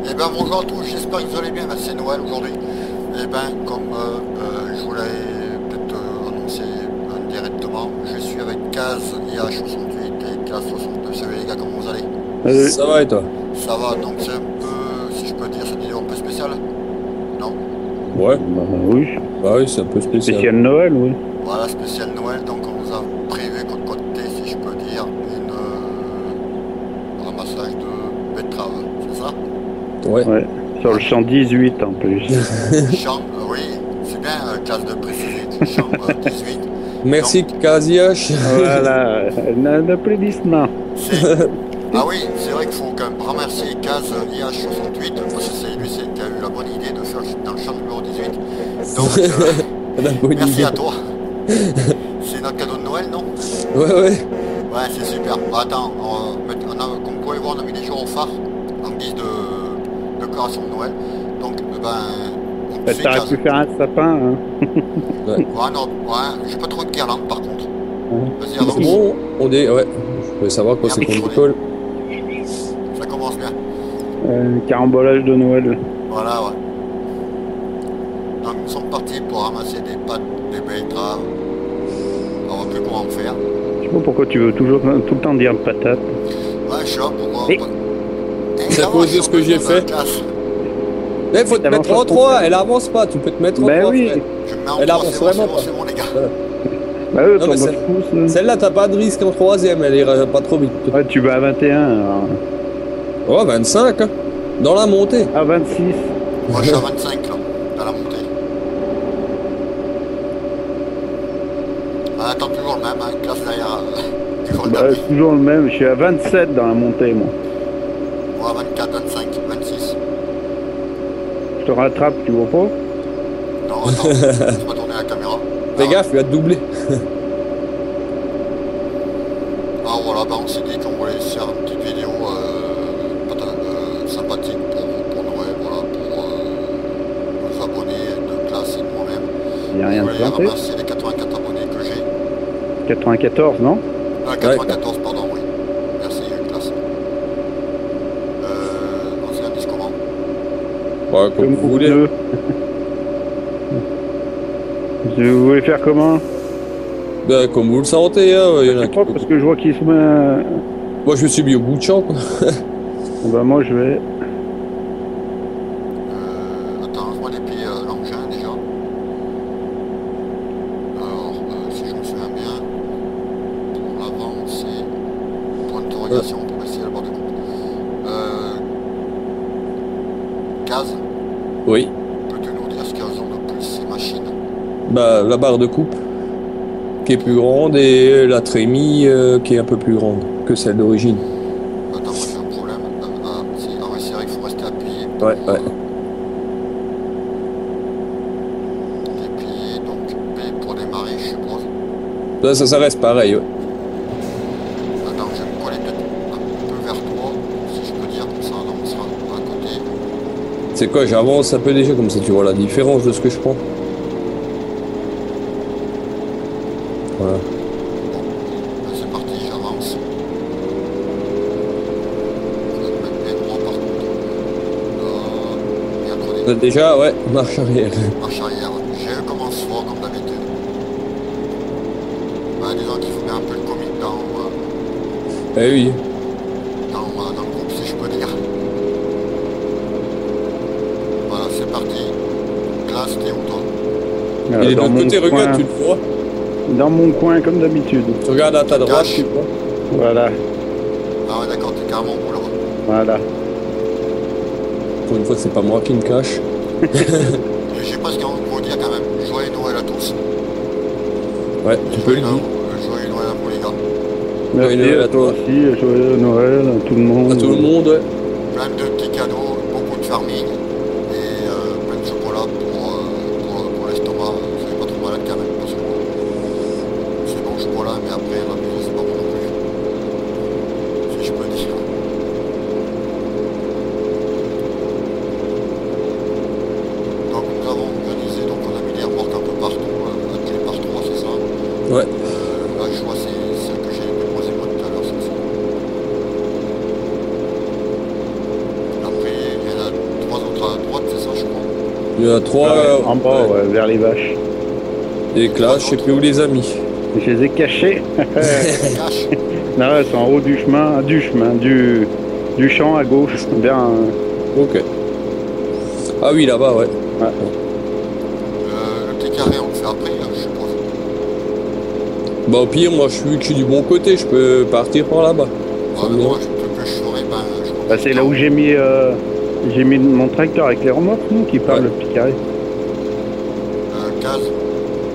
Eh ben bonjour à tous, j'espère que vous allez bien, ben, c'est Noël aujourd'hui. Eh ben comme je vous l'avais peut-être annoncé indirectement, je suis avec Kaz IH68 et Kaz69. Salut les gars, comment vous allez? Ça va et toi? Ça va, donc c'est un peu, si je peux dire, cette vidéo un peu spéciale? Non? Ouais, Oui, bah oui, c'est un peu spécial. spécial Noël, oui. Voilà, spécial Noël, donc on vous a prévu comme côté, si je peux dire, une ramassage de betteraves, c'est ça? Ouais. Ouais. Sur le 118 en plus. Chambre, oui, c'est bien, classe de préciser, chambre 18. Merci Donc, Kaziash. Voilà, un applaudissement. ah oui, c'est vrai qu'il faut quand même remercier Kaz IH68 parce que c'est lui qui a eu la bonne idée de faire dans le champ numéro 18. Donc, La bonne merci idée. à toi. C'est notre cadeau de Noël, non? Ouais, ouais. Ouais, c'est super. Bon, attends, comme vous pouvez voir, on a mis des gyrophares en guise de décoration de Noël. Donc, on Bah, fait t'aurais Kaz. pu faire un sapin, hein. Ouais. Ouais, non, ouais, j'ai pas trop de guirlande par contre. Vas-y, C'est avance. bon, on est. Ouais. Je voulais savoir quand c'est qu'on décolle. Ça commence bien. Carambolage de Noël. Voilà, ouais. Donc nous sommes partis pour ramasser des pâtes, des betteraves. On voit plus comment faire. Je sais pas pourquoi tu veux toujours tout le temps dire patate. Ouais, je sais pas pourquoi. Et- C'est à cause de ce que j'ai fait. Mais faut te T'avances mettre en pas trop. 3, elle avance pas, tu peux te mettre en Ben 3. oui. Fred. Je me mets en Elle trois, avance c'est bon, vraiment c'est bon, pas. c'est bon, les gars. Voilà. Bah Non, ton mais mode pouce. Celle-là, t'as pas de risque en troisième, elle ira pas trop vite. Ouais, tu vas à 21, alors. Oh, 25, hein. Dans la montée. À 26. Moi, je suis à 25 là, dans la montée. Ah, attends, toujours le même, hein, classe derrière. Toujours le Bah, dernier. toujours le même, je suis à 27 dans la montée, moi. Moi, 24, 25, 26. Je te rattrape, tu vois pas? Non, attends, je vais tourner la caméra. Fais gaffe, il va te doubler. Ah voilà, on s'est dit qu'on voulait faire une petite vidéo sympathique pour Noël, voilà, pour nos abonnés de classe et de moi-même. Il n'y a rien Je de voulais planté. remercier les 84 abonnés que j'ai. 94, non? 94, pardon, oui. Merci, classe. On s'organise comment? Ouais, comme vous voulez. deux. Vous voulez faire comment? Ben, comme vous le sentez, hein, il y en a Je qui crois peuvent- parce que je vois qu'il se met. Moi, je me suis mis au bout de champ, quoi. Bah moi je vais. Attends, je vois les pieds l'engin déjà. Alors, si je me souviens bien, pour l'avant, c'est point d'interrogation pour essayer le bord du groupe. Gaz, Oui. peux-tu nous dire ce qu'elles ont de plus ces machines? Bah, la barre de coupe, qui est plus grande, et la trémie, qui est un peu plus grande que celle d'origine. Attends, moi j'ai un problème. Ouais, c'est vrai qu'il faut rester appuyé. Ouais, ouais. Déplier, donc P pour démarrer, je suppose. Là, ça reste pareil, ouais. Attends, je vais me coller peut-être un peu vers toi, si je peux dire, comme ça on sera à côté. C'est quoi, j'avance un peu déjà, comme ça tu vois la différence de ce que je prends. Voilà. Bon, ben, c'est parti, j'avance. Je vais me mettre bien droit par contre. Bien collé. Déjà, ouais, marche arrière. Marche arrière. Je commence fort comme d'habitude. Ben, disons qu'il faut bien un peu le comique Eh oui. dans le groupe, si je peux dire. Voilà, c'est parti. Classe, t'es où toi? Il est de Dans l'autre mon côté, regarde, coin, tu le vois. dans mon coin comme d'habitude. Tu regardes à ta droite, Cache. tu le vois. Voilà, Ah ouais, d'accord, t'es carrément au bout là-bas. voilà. Pour une fois, c'est pas moi qui me cache. Je sais pas ce qu'on peut dire quand même. Joyeux Noël à tous. Ouais, tu peux le dire. Joyeux Noël à vous les gars. Merci Noël à à toi toi. aussi, joyeux Noël à tout le monde. À tout le monde, ouais. Plein de petits cadeaux, beaucoup de farming et plein de chocolat pour l'estomac. Vous n'avez pas trop malade quand même parce que c'est bon le chocolat, mais après la musique c'est pas bon non plus. Si je peux dire. Donc nous avons organisé, donc on a mis des remorques un peu partout, attelées par trois, c'est ça. Ouais. Là je vois c'est celle que j'ai déposée moi tout à l'heure, celle-ci. Après il y en a Il y en a trois en bas, ouais, vers les vaches. et que là, je sais plus où les a mis. Je les ai cachés. Cache. Non, ils sont en haut du chemin, du champ à gauche, vers un... Ok. Ah oui, là-bas, ouais. Le thé carré, on le fait après, je suppose. Bah au pire, moi, vu que je suis du bon côté, je peux partir par là-bas. Ça Ouais, me mais moi, dérange. ce que je ferais, ben, je Bah, c'est là où j'ai mis mon tracteur avec les remorques, nous, qui parle Ouais. le picaré. Case.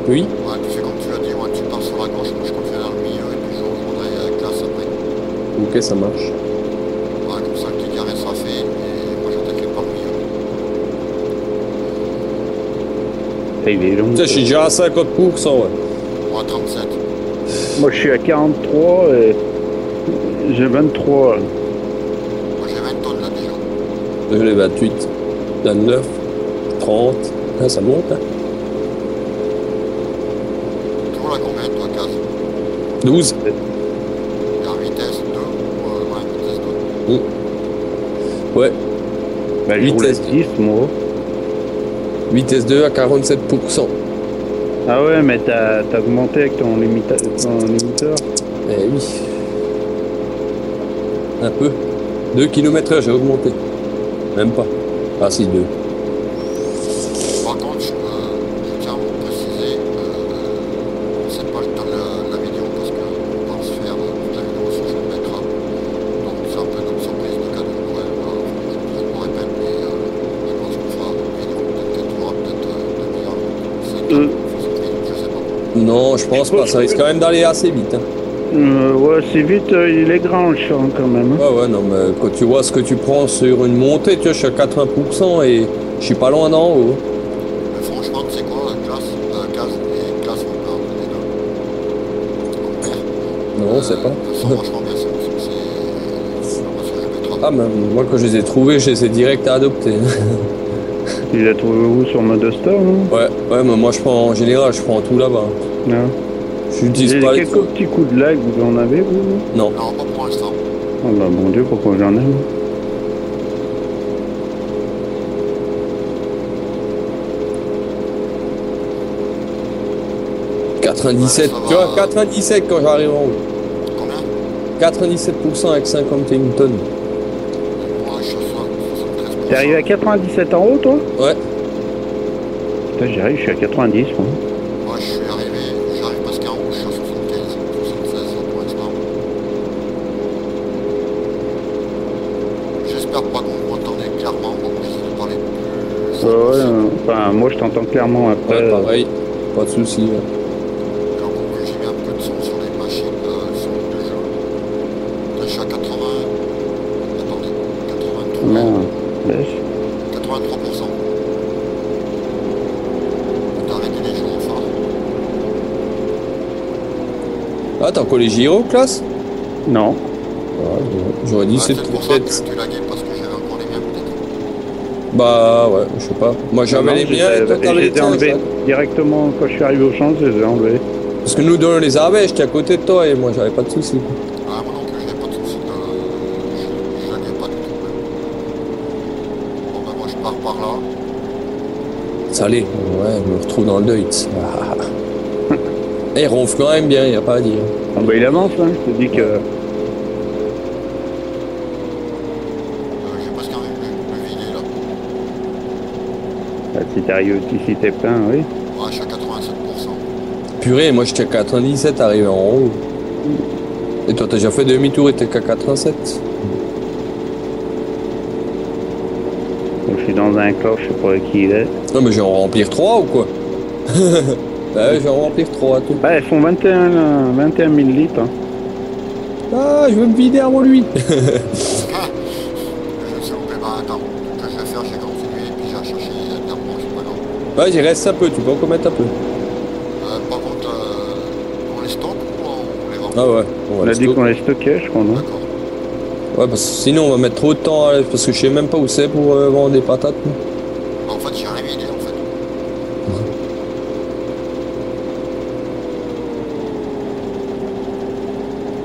Oui. Ouais, tu fais comme tu as dit, moi, tu pars sur la gauche, moi, je continue dans le milieu, et puis je rejoindrai classe après. Ok, ça marche. Ouais, comme ça, le thé carré sera fait, et moi, j'attaquerai par le milieu. Il est long. Tu sais, je suis déjà à 50%, ouais. Moi, 37. Moi, je suis à 43 et j'ai 23. Moi, j'ai 20 tonnes, là, déjà. Je l'ai 28, 29, 30. Ah, ça monte, hein. Tu roules à combien, toi, case 12. Et en vitesse 2 ou ouais, vitesse 2. Ouais. Bah, je roule à Vitesse. 10, moi. Vitesse 2 à 47%. Ah ouais, mais t'as augmenté avec ton limiteur. Eh oui. Un peu. 2 km/h, j'ai augmenté. Même pas. Ah si, 2. Par contre, je tiens à vous préciser, c'est pas le temps de la vidéo parce qu'on pense faire la vidéo sur Jean Petra. Donc c'est un peu notre surprise de cadeau de Noël. Je me répète, mais je pense qu'on fera une vidéo peut-être 4 heures, peut-être demi-heure, 5 heures, 60 minutes, je sais pas. Non, je pense pas. Ça risque quand même d'aller assez vite. Hein. Ouais, c'est vite, il est grand le champ quand même. Hein. Ouais, non, mais quand tu vois ce que tu prends sur une montée, tu vois, je suis à 80% et je suis pas loin d'en haut. Mais franchement, tu sais quoi, case et classe, on parle les deux. Mon père. Non, c'est pas. Ils sont vachement bien, c'est sur Jean Petra. Ah, mais moi, quand je les ai trouvés, je les ai direct à adopter. Tu l'as trouvé où sur Modestor, non? Ouais, mais moi, je prends, en général, je prends tout là-bas. Non. Je n'utilise J'ai pas les quelques petits coups de lag, vous en avez, vous? Non. Non, pas pour l'instant. Oh bah mon Dieu, pourquoi j'en ai? 97, Ouais, ça tu va. vois, 97 quand j'arrive en haut. Combien 97% avec 51 tonnes. Moi, je suis à 73%. T'es arrivé à 97 en haut, toi? Ouais. Putain, j'arrive, je suis à 90, moi. Moi, j'arrive presque en haut, je suis à 75, 76 pour l'instant. J'espère pas qu'on m'entendait clairement, donc j'essaie de parler plus. Enfin, moi je t'entends clairement après. Ouais, pareil. Pas de soucis. Ouais. Alors, j'ai mis un peu de son sur les machines, sur le jeu. Là, je suis à 80. Attendez, 83. Non, laisse. 83%. T'as arrêté les jours enfin. Ah, t'as encore les gyros, classe? Non. Ouais, j'aurais dit c'est C'est pour ça peut-être. que tu laguais parce que j'avais encore les miens peut-être. Bah ouais, je sais pas. Moi j'avais Non, les miens et toi je t'avais les les ai tiens. enlevés ça. directement quand je suis arrivé au champ, je les ai enlevés. Parce que nous deux on les avait, j'étais à côté de toi et moi j'avais pas de soucis. Ah, moi non plus, j'avais pas de soucis. Je laguais pas du tout. Bon, ben moi je pars par là. Ça allait, ouais, je me retrouve dans le deuil. Ah. Et il ronfle quand même bien, y a pas à dire. Ah bah il avance, hein, je te dis que. J'ai presque envie de me vider là. Bah, si t'arrives aussi, si t'es plein, oui. Ouais, je suis à 87%. Purée, moi j'étais à 97 arrivé en haut. Et toi t'as déjà fait demi-tour et t'es qu'à 87. Donc, je suis dans un corps, je sais pas qui il est. Non mais je vais en remplir 3 ou quoi? Bah ouais, je vais en remplir 3 tout. Bah, elles font 21 000 litres. Hein. Ah, je veux me vider avant lui. Je me suis loupé, bah attends. Ce que je vais faire, j'ai continué et puis j'ai cherché dernièrement, c'est pas grave. Ouais, j'y reste un peu, tu peux encore mettre un peu. Par contre, on les stocke ou on les vend? Ah ouais, on On va a le dit stocker. qu'on les stockait, je crois, non? D'accord. Ouais, parce que sinon on va mettre trop de temps, parce que je sais même pas où c'est pour vendre des patates. nous. En fait, j'ai rien vidé en fait.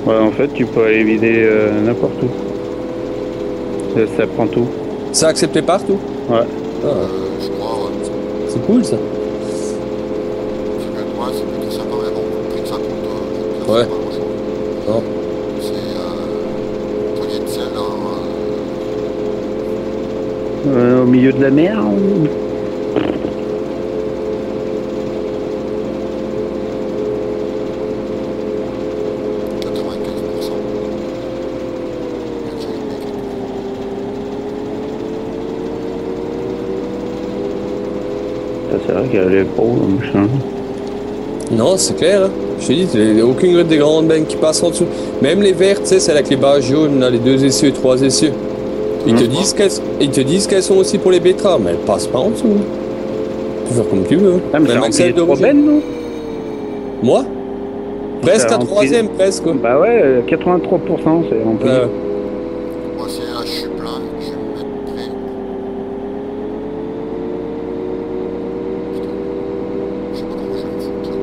Ouais, en fait, tu peux aller vider n'importe où. Ça prend tout. C'est accepté partout? Ouais. Ah, Je crois, ouais. C'est cool ça. C'est plutôt sympa, mais bon, le prix que ça coûte, Ouais. c'est pas grand-chose. Non. C'est une poignée de sel Au milieu de la mer ou... 95%. C'est vrai qu'elle est pro, machin. Non, c'est clair. Hein. Je te dis, il n'y a aucune des grandes bennes qui passent en dessous. Même les vertes, tu sais, celles avec les barres jaunes, là, les 2 essieux, 3 essieux. Ils te disent qu'elles sont aussi pour les betteraves, mais elles passent pas en dessous. Tu peux faire comme tu veux. Ah, mais Même ça avec celle remplit 3 d'origine. bennes, non? Moi presque Ça à remplit- troisième, presque. Quoi. Bah ouais, 83%, c'est rempli. Moi, si là, je suis plein, je vais me mettre prêt. Putain. Je sais pas comment je vais me foutre.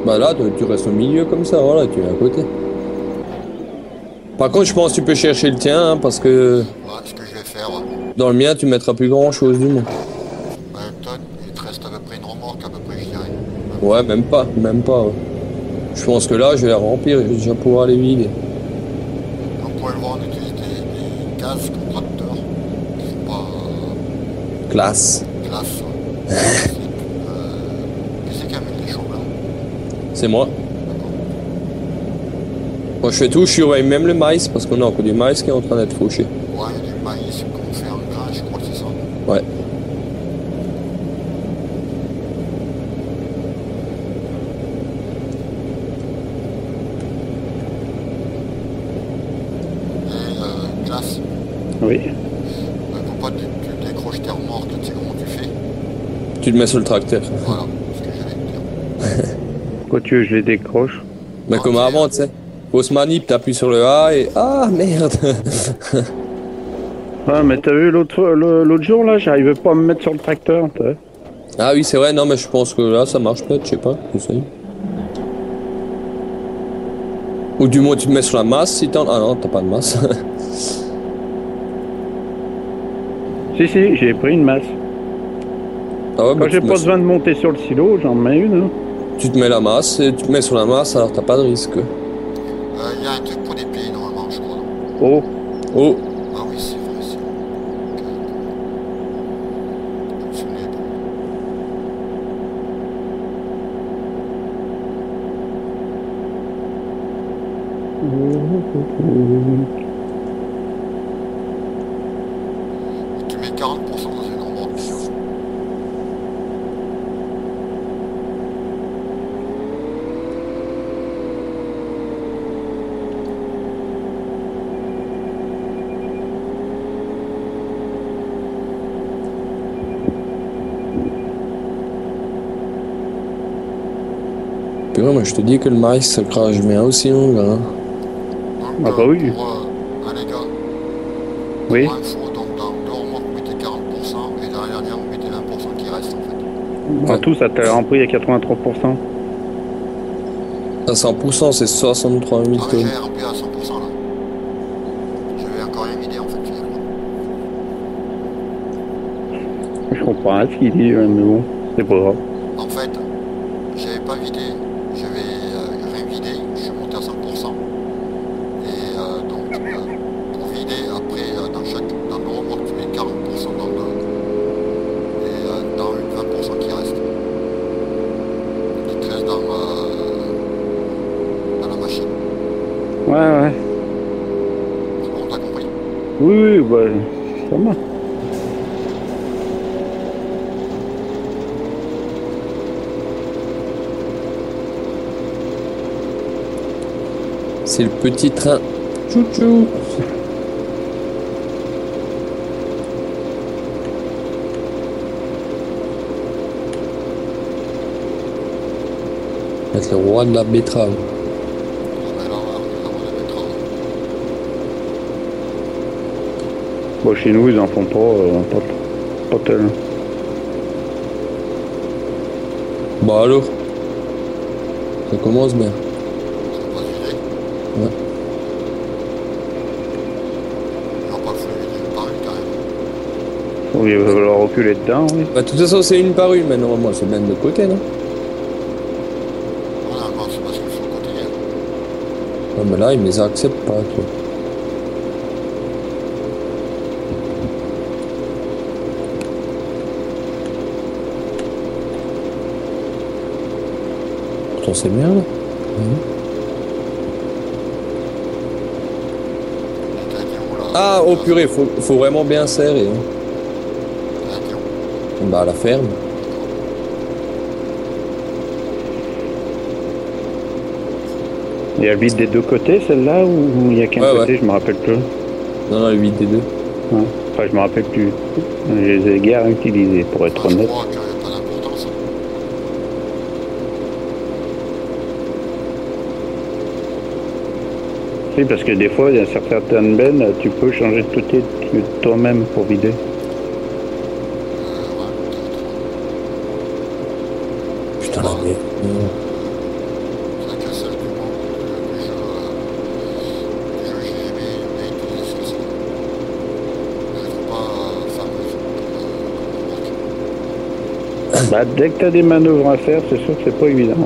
Bah là, tu restes au milieu comme ça, voilà, tu es à côté. Par contre, je pense que tu peux chercher le tien, hein, parce que Voilà ce que je vais faire. dans le mien, tu mettras plus grand chose du monde. Toi, il te reste à peu près une remorque, à peu près, je dirais. Ouais, même pas, ouais. Je pense que là, je vais la remplir, je vais déjà pouvoir les vider. On pourrait le voir, on utilise des gaz comme tracteur, qui sont pas Classe. classe. Qui c'est qui amène les chauds là? C'est moi. D'accord. Moi, je fais tout, je surveille même le maïs, parce qu'on a encore du maïs qui est en train d'être fauché. Ouais, il y a du maïs qu'on fait en grain, je crois que c'est ça. Ouais. Et glace, Oui. faut pas que tu décroches tes remorques, tu sais comment tu fais. Tu le mets sur le tracteur. Voilà, ce que j'allais te dire. Pourquoi tu veux que je les décroche? Mais comme avant, tu sais. Fausse manip, t'appuies sur le A et... Ah, merde. Ouais, mais t'as vu l'autre jour, là, j'arrivais pas à me mettre sur le tracteur, t'as vu? Ah oui, c'est vrai, non, mais je pense que là, ça marche peut-être, je sais pas, j'essaye. Ou du moins, tu te mets sur la masse si t'en... Ah non, t'as pas de masse. Si, j'ai pris une masse. Ah ouais, Quand bah, j'ai pas besoin de monter sur le silo, j'en mets une. Hein. tu te mets la masse et tu te mets sur la masse, alors t'as pas de risque. Il y a un truc pour des pieds normalement, je crois. Oh, Oh, Ah oui, c'est vrai, c'est vrai. Je me souvenais pas. Tu mets 40% dans une remorque. purée, moi je te dis que le maïs ça crache bien aussi, mon gars. Donc, Ah bah oui. Pour les gars, oui. pour info, donc dans deux remorques, vous mettez 40% et dans la dernière, vous mettez 20% qui reste en fait. En tout, ça t'a rempli à 83%. À 100%, c'est 63 000 Ah mais tonnes. j'ai rempli à 100% là. Je vais encore rien vider en fait finalement. Je comprends rien ce qu'il dit, mais bon, c'est pas grave. En fait, j'avais pas vidé, je vais rien vider, je suis monté à 100%. Et donc pour vider après dans le remorque tu mets 40% dans le et dans une 20% qui reste. Qui te reste dans la machine. Ouais. C'est bon, t'as compris? Oui, bah, ça va. C'est le petit train. Chouchou. Être le roi de la betterave. On est là, on est mettre Bon, chez nous, ils en font pas tel. Bah alors. Ça commence bien. ça va pas se vider. Ouais. On va pas le foutre vider par une quand même. Il va falloir reculer dedans, oui. Bah, de toute façon, c'est une par une, mais normalement, c'est bien de côté, non? Voilà, non, c'est parce qu'il faut côté. Non, mais là, ils ne les acceptent pas, toi. Pourtant, c'est bien, là. T'as été où là? Ah, oh purée, faut vraiment bien serrer. Hein. T'as été où? Bah, à la ferme. Il y a le vide des deux côtés, celle-là, ou il y a qu'un Ouais, côté, ouais. je me rappelle plus. Non, non, le 8 des deux. Ouais. Enfin, je me rappelle plus. Je les ai guère utilisés, pour être Ah, je honnête. crois qu'il n'y a pas d'importance. Oui, parce que des fois, il y a certaines bennes, tu peux changer de côté toi-même pour vider. Ouais, Putain, la merde. c'est vrai que celle du monde que j'ai aimé utiliser celle-ci. Je ne trouve pas fameuse comme Bah, dès que tu as des manœuvres à faire, c'est sûr que c'est pas évident. ouais,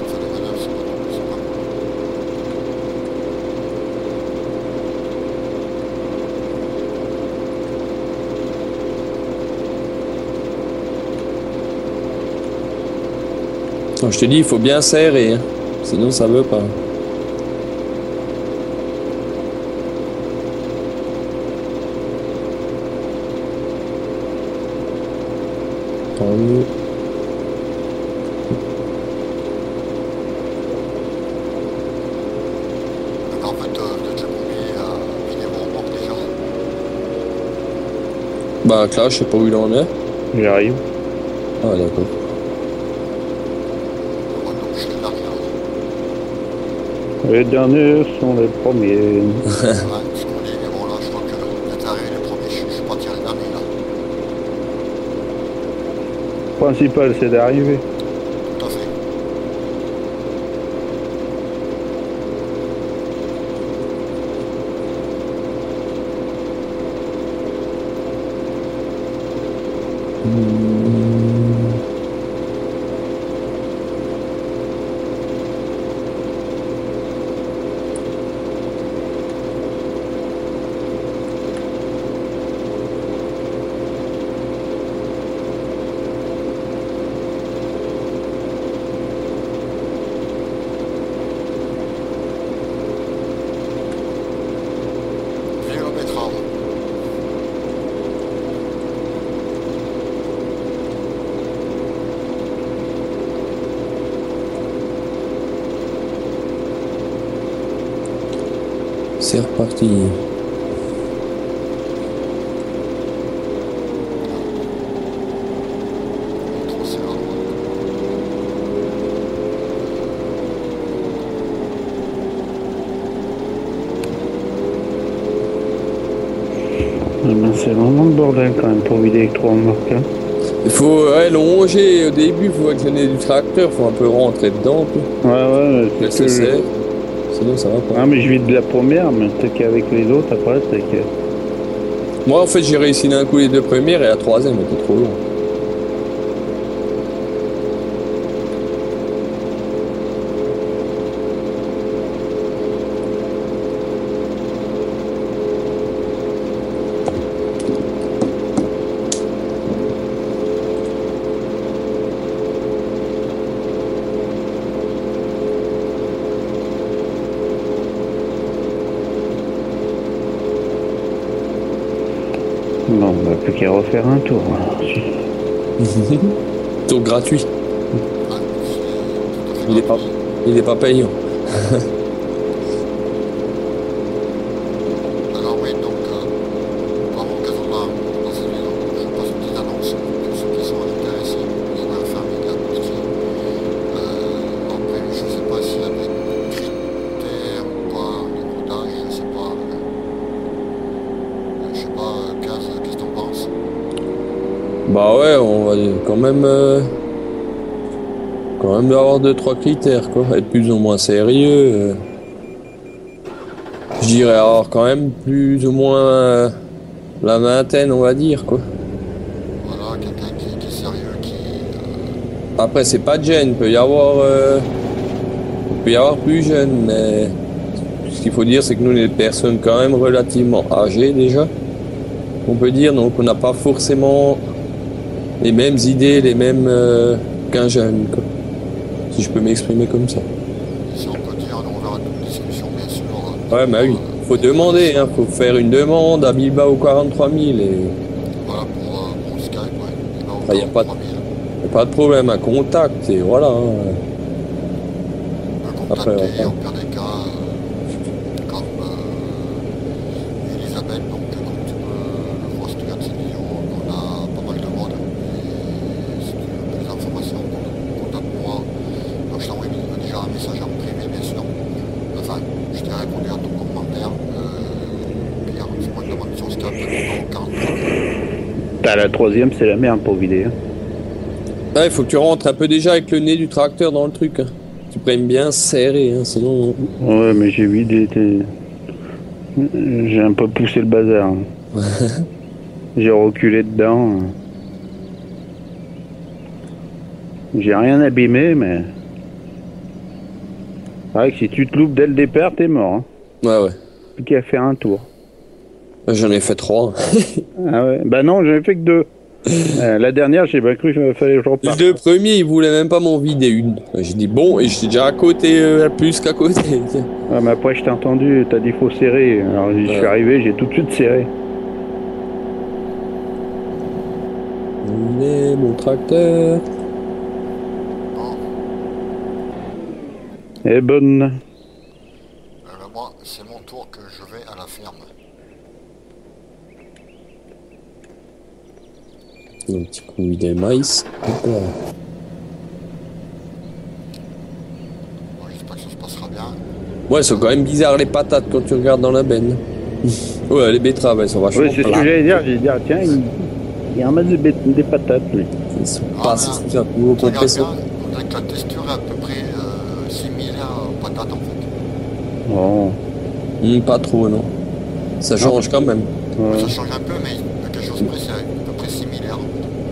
faire des manœuvres, c'est pas cool. Non, je te dis, il faut bien serrer. Hein. Sinon, ça veut pas. Tant mieux. Donc en fait, vous êtes le premier à vider vos remorques déjà. Bah, là, je sais pas où il en est. J'arrive. Ah, d'accord. Moi, donc je suis le dernier. Les derniers sont les premiers. Ouais, ce qu'on dit, mais bon là, je crois que vous êtes arrivé les premiers, je suis parti les derniers là. Le principal, c'est d'arriver. Tout à fait. Vive la betterave. C'est reparti. Trop sévère. Ah ben, c'est vraiment le bordel quand même pour vider avec 3 remorques. Hein. Il faut longer au début, il faut actionner du tracteur, il faut un peu rentrer dedans. Puis Ouais, que c'est ça serre. Sinon, ça va pas. Ah, mais je vide de la première, mais peut-être qu'avec les autres, après, c'est que. Moi, en fait, j'ai réussi d'un coup les deux premières et la troisième était trop long. Bon, on va plus qu'à refaire un tour. Alors. Tour gratuit. Ouais, c'est tout à fait Il est pas, gratuit. il est pas payant. Alors oui, donc, par l'occasion dans cette vidéo, je passe une petite annonce pour ceux qui sont intéressés au niveau de la ferme et de la boutique. Après, je ne sais pas s'il y a des critères ou pas au niveau d'âge, je sais pas. Je sais pas, Kaz, qu'est-ce que t'en penses? Bah ouais, on va quand même avoir 2-3 critères, quoi. Être plus ou moins sérieux. Je dirais avoir quand même plus ou moins la vingtaine, on va dire, quoi. Après, c'est pas de gêne, il peut y avoir plus jeune, mais ce qu'il faut dire, c'est que nous, on est des personnes quand même relativement âgées déjà. On peut dire, donc on n'a pas forcément les mêmes idées, les mêmes qu'un jeune, quoi. Si je peux m'exprimer comme ça. Si on peut dire, nous on verra toute discussion bien sûr. Ouais, bah oui, faut demander, hein, faut faire une demande à Bilbao 43 000 et Voilà pour Skype, ouais. Ah, y a pas de- 3000. pas de problème, un contact et voilà. Hein. On peut Après, contacter ouais. au pire des cas, comme Elisabeth, donc comme tu peux le voir si tu regardes cette vidéo, on a pas mal de monde. Et si tu veux plus d'informations, contacte-moi. Donc je t'envoie déjà un message en privé, bien sûr. Enfin, je t'ai répondu à ton commentaire. Pierre, fais-moi une demande sur Skype, au 43 000. T'as la troisième, c'est la merde pour vider. Hein. Ouais, il faut que tu rentres un peu déjà avec le nez du tracteur dans le truc. Hein. Tu prennes bien serré, hein, sinon. Ouais, mais j'ai vidé. J'ai un peu poussé le bazar. Hein. J'ai reculé dedans. J'ai rien abîmé, mais. C'est vrai que si tu te loupes dès le départ, t'es mort. Hein. Ouais, ouais. Plus qu'à faire un tour. J'en ai fait 3. Ah ouais. Bah non, j'en ai fait que 2. La dernière, j'ai pas cru qu'il fallait que je Les reparte. 2 premiers, ils voulaient même pas m'en vider une. J'ai dit bon, et j'étais déjà à côté, plus qu'à côté. Tiens. Ouais, mais après, je t'ai entendu, t'as dit faut serrer. Alors, j'y suis Ouais. arrivé, j'ai tout de suite serré. Où est mon tracteur? Bon, Eh bonne. moi, c'est mon tour que je vais à la ferme. Un petit coup de maïs. Hop là. Bon, j'espère que ça se passera bien. Ouais, c'est quand même bizarre les patates quand tu regardes dans la benne. Ouais, les betteraves, elles sont vachement Oui, c'est ce que plates. j'allais dire. J'ai dit, ah, tiens, il ramasse des patates, lui. Ils sont Ah, pas mais, sous un nouveau tu regardes compresseur. bien, on dirait que la texture est à peu près similaire aux patates en fait. Oh. Pas trop, non. Ça change quand même. Ouais. Ça change un peu, mais à quelque chose près, c'est à peu près similaire.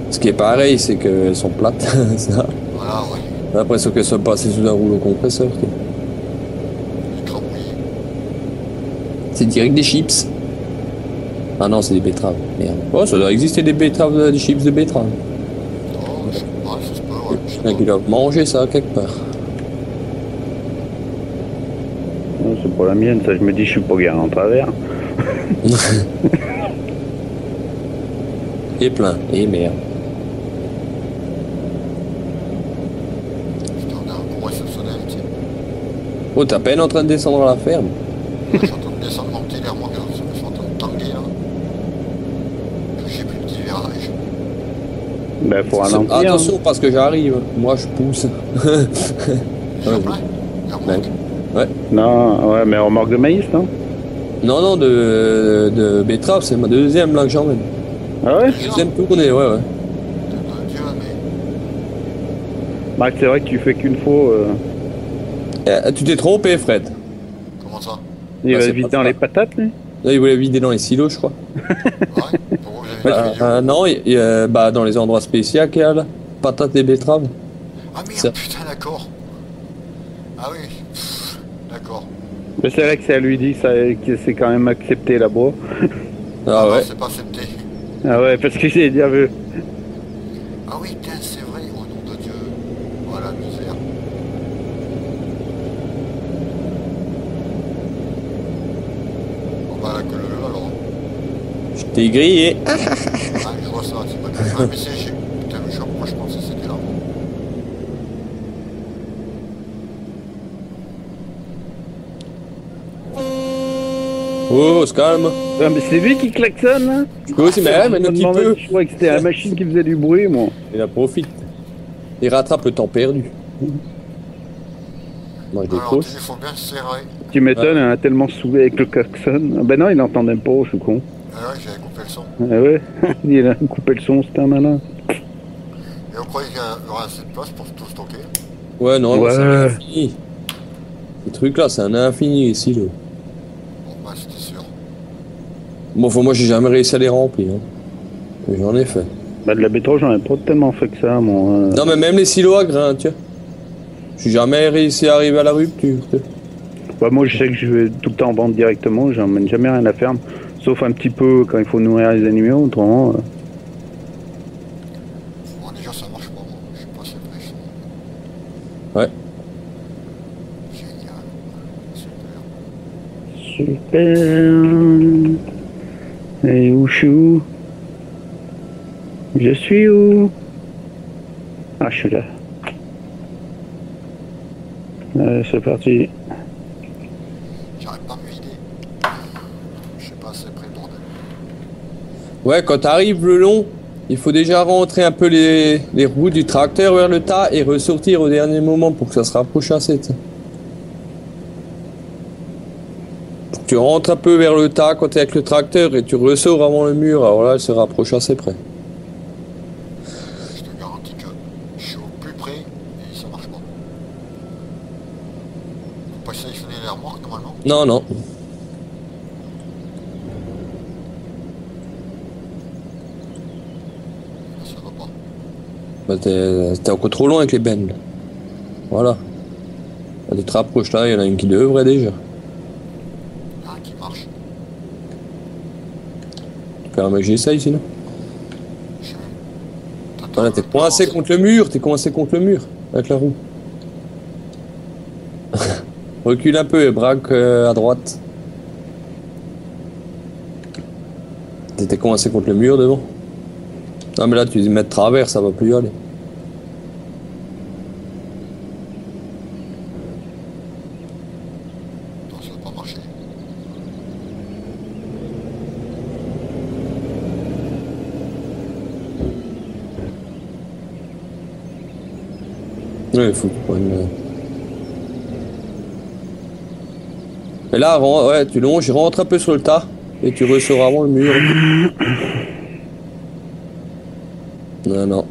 Ce qui est pareil, c'est qu'elles sont plates. Ça. Voilà, ouais. J'ai l'impression qu'elles sont passées sous un rouleau compresseur. Quoi. Les crabouillis. C'est direct des chips. Ah non, c'est des betteraves. Merde. Oh, ça doit exister des betteraves, des chips de betterave. Oh, je sais pas, ça se peut, ouais. Je sais Il y en a qui pas. doivent manger ça quelque part. Non, c'est pour la mienne, ça, je me dis, je suis pas garé en travers. Et plein. Et merde. Putain, on a un cours exceptionnel, tu sais. Oh, t'es à peine en train de descendre à la ferme. Je suis en train de descendre mon petit l'air, moi, regarde, je suis en train de tanguer, là. J'ai plus de petit virage. Ben, faut ralentir. Attention, parce que j'arrive. Moi, je pousse. J'ai Ouais, plein. La remorque. Ouais. Non, ouais, mais remorque de maïs, non? Non, non, de betterave, c'est ma deuxième là que j'emmène. Ah ouais? Deuxième tournée, ouais, ouais. Dieu, mais. Marc, c'est vrai que tu fais qu'une fois. Tu t'es trompé, Fred. Comment ça? Il Ah, va c'est vite pas dans ça. les patates, lui? Là, il voulait vider dans les silos, je crois. Ouais? Pour vous, vous avez une vidéo? Non, bah, dans les endroits spéciaux qu'il y a là. Patates et betteraves. Ah merde, ça. putain, d'accord. Ah oui, pff, d'accord. Mais c'est vrai que c'est à lui dit que c'est quand même accepté là-bas. Ah non, ouais. c'est pas accepté. Ah ouais, parce que j'ai déjà vu. Ah oui, putain, c'est vrai, au nom de Dieu. Voilà, misère. Bon bah, la queue leu alors. Je t'ai grillé. Ah, je vois ça, c'est pas grave. Ah, mais c'est j'ai. Putain, mais moi je pensais que c'était là. Oh, on se calme. Ah, mais c'est lui qui klaxonne, là? Je peux aussi, mais un Je me petit demandais, peu. je croyais que c'était la machine qui faisait du bruit, moi. Il en profite. Il rattrape le temps perdu. Moi, je Alors, décroche. il faut bien se serrer. Tu m'étonnes, elle a tellement saoulé avec le klaxon. Ah ben non, il n'entend même pas, je suis con. Ah ouais, j'avais coupé le son. Ah ouais, il a coupé le son, c'était un malin. Et vous croyez qu'il y aura assez de place pour tout stocker? Ouais, non, Ouais. c'est un infini. Ce truc là, c'est un infini ici. Là. Bon bah, c'était sûr. Bon, moi, j'ai jamais réussi à les remplir. Hein. Mais j'en ai fait. Bah, de la béton, j'en ai pas tellement fait que ça, moi. Non, mais même les silos à grains, tu vois. J'ai jamais réussi à arriver à la rupture. Tu vois. Bah, moi, je sais que je vais tout le temps en vente directement, j'emmène jamais rien à ferme. Sauf un petit peu quand il faut nourrir les animaux, autrement. Bon, déjà, ça marche pas, moi. Je suis pas assez prêt. Ouais. Génial. Super. Super. Et où je suis où? Je suis où? Ah, je suis là. Allez, c'est parti. J'arrête pas à me vider. Je suis pas assez prêt, bordel. Ouais, quand t'arrives le long, il faut déjà rentrer un peu les roues du tracteur vers le tas et ressortir au dernier moment pour que ça se rapproche assez. T'sais. Faut que tu rentres un peu vers le tas quand t'es avec le tracteur et tu ressors avant le mur, alors là, elle se rapproche assez près. Je te garantis que je suis au plus près et ça marche pas. Faut pas sélectionner les remorques normalement. Non, non. Là, ça va pas. Bah, t'es encore trop loin avec les bennes. Voilà. Là, tu te rapproches là, il y en a une qui devrait déjà. Ah, qui marche. Tu permets que j'essaye sinon. Je sais même. T'attends, Voilà, t'es je peux coincé avancer. contre le mur, t'es coincé contre le mur avec la roue. Recule un peu et braque à droite. T'étais coincé contre le mur devant. Non mais là tu dis mettre travers, ça va plus y aller. Non, ça va pas marcher. Ouais, il faut que tu prennes. Et là, ouais, tu longes, rentre un peu sur le tas et tu ressors avant le mur. Non, non.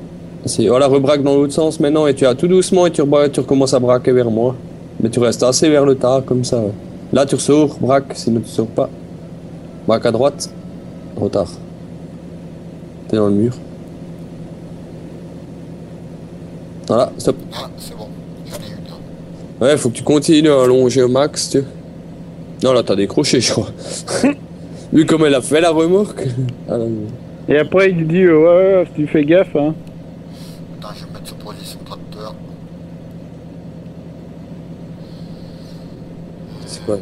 Voilà, rebraque dans l'autre sens maintenant et tu as tout doucement et tu recommences à braquer vers moi. Mais tu restes assez vers le tas comme ça. Ouais. Là, tu ressors, braque, sinon tu sors pas. Braque à droite, retard. T'es dans le mur. Voilà, stop. Ah, c'est bon. J'en ai une là. Ouais, faut que tu continues à allonger au max, tu vois. Non, là, t'as décroché, je crois. Vu comme elle a fait la remorque. Ah, non. Et après, il dit, ouais, tu fais gaffe, hein. Attends, je vais me mettre sur position tracteur. C'est pas.